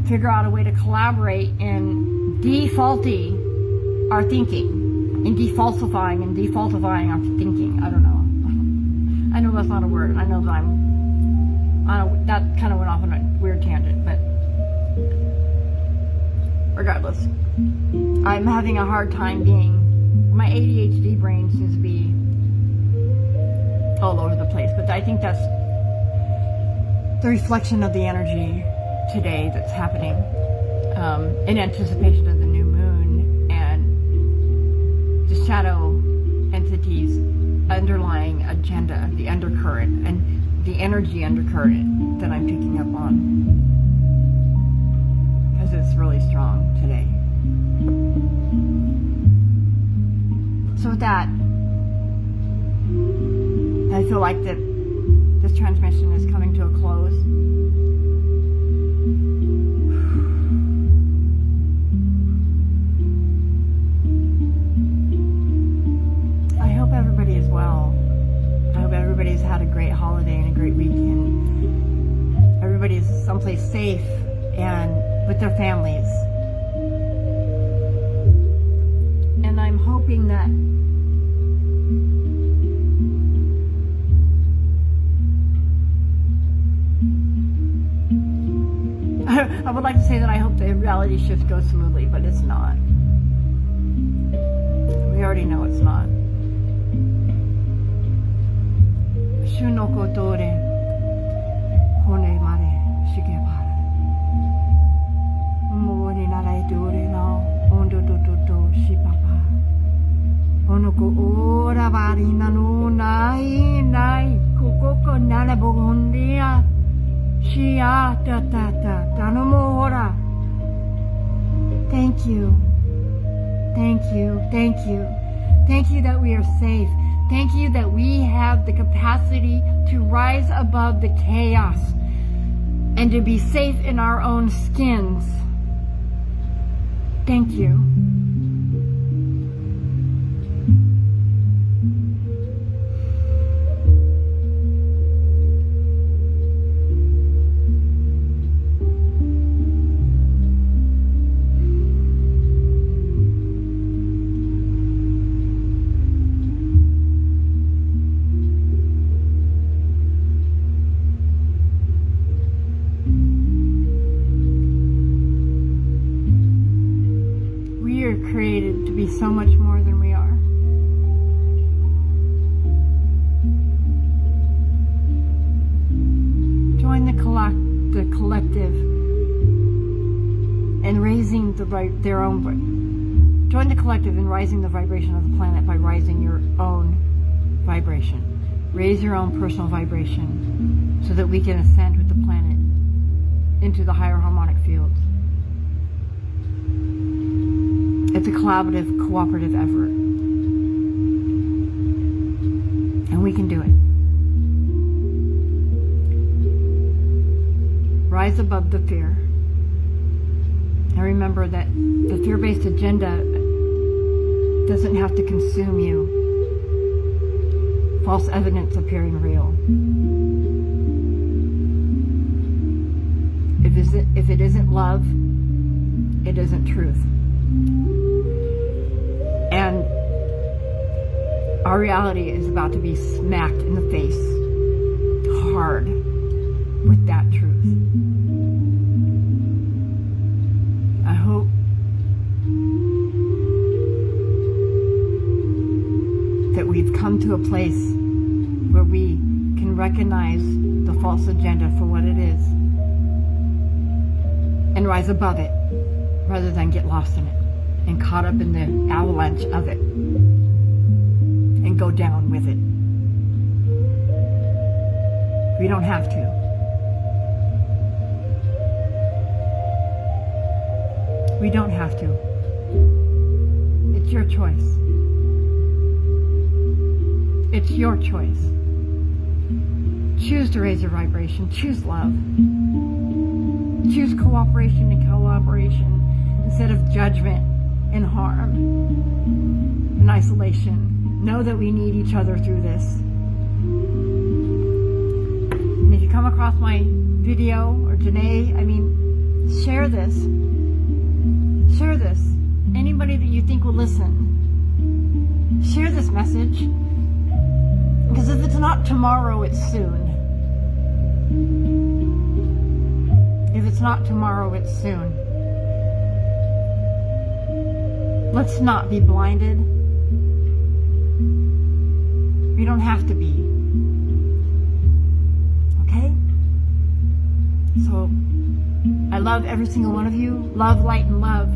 figure out a way to collaborate in defaulting our thinking, in defalsifying and defaultifying our thinking. I don't know. I know that's not a word. I know that that kind of went off on a weird tangent, but regardless, I'm having a hard time my ADHD brain seems to be all over the place, but I think that's the reflection of the energy today that's happening in anticipation of the new moon and the shadow entities underlying agenda, the undercurrent and the energy undercurrent that I'm picking up on, because it's really strong today. So with that, I feel like that this transmission is coming to a close. I hope everybody is well. I hope everybody's had a great holiday and a great weekend. Everybody's someplace safe and with their families. And I'm hoping that I would like to say that I hope the reality shift goes smoothly, but it's not. We already know it's not. Shunokotore hone mare shigebara. Umoni narai dore no ondo to shipapa. Onoko ora varina no nai kokoko nanabogondia. Shia ta ta ta tanomora. Thank you. Thank you. Thank you. Thank you that we are safe. Thank you that we have the capacity to rise above the chaos and to be safe in our own skins. Thank you. join the collective in rising the vibration of the planet by rising your own vibration. Raise your own personal vibration so that we can ascend with the planet into the higher harmonic fields. It's a collaborative, cooperative effort. And we can do it. Rise above the fear. And remember that the fear-based agenda doesn't have to consume you. False evidence appearing real. If it isn't love, it isn't truth. And our reality is about to be smacked in the face hard with that truth. I hope that we've come to a place where we can recognize the false agenda for what it is and rise above it rather than get lost in it and caught up in the avalanche of it and go down with it. We don't have to. We don't have to. It's your choice. It's your choice. Choose to raise your vibration. Choose love. Choose cooperation and collaboration instead of judgment and harm and isolation. Know that we need each other through this. And if you come across my video, or Janae, share this. Share this. Anybody that you think will listen, share this message. Because if it's not tomorrow, it's soon. If it's not tomorrow, it's soon. Let's not be blinded. We don't have to be. Okay? So, I love every single one of you. Love, light, and love.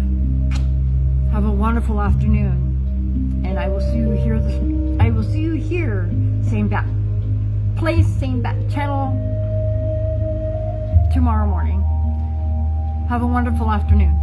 Have a wonderful afternoon. And I will see you here same back place, same back channel tomorrow morning. Have a wonderful afternoon.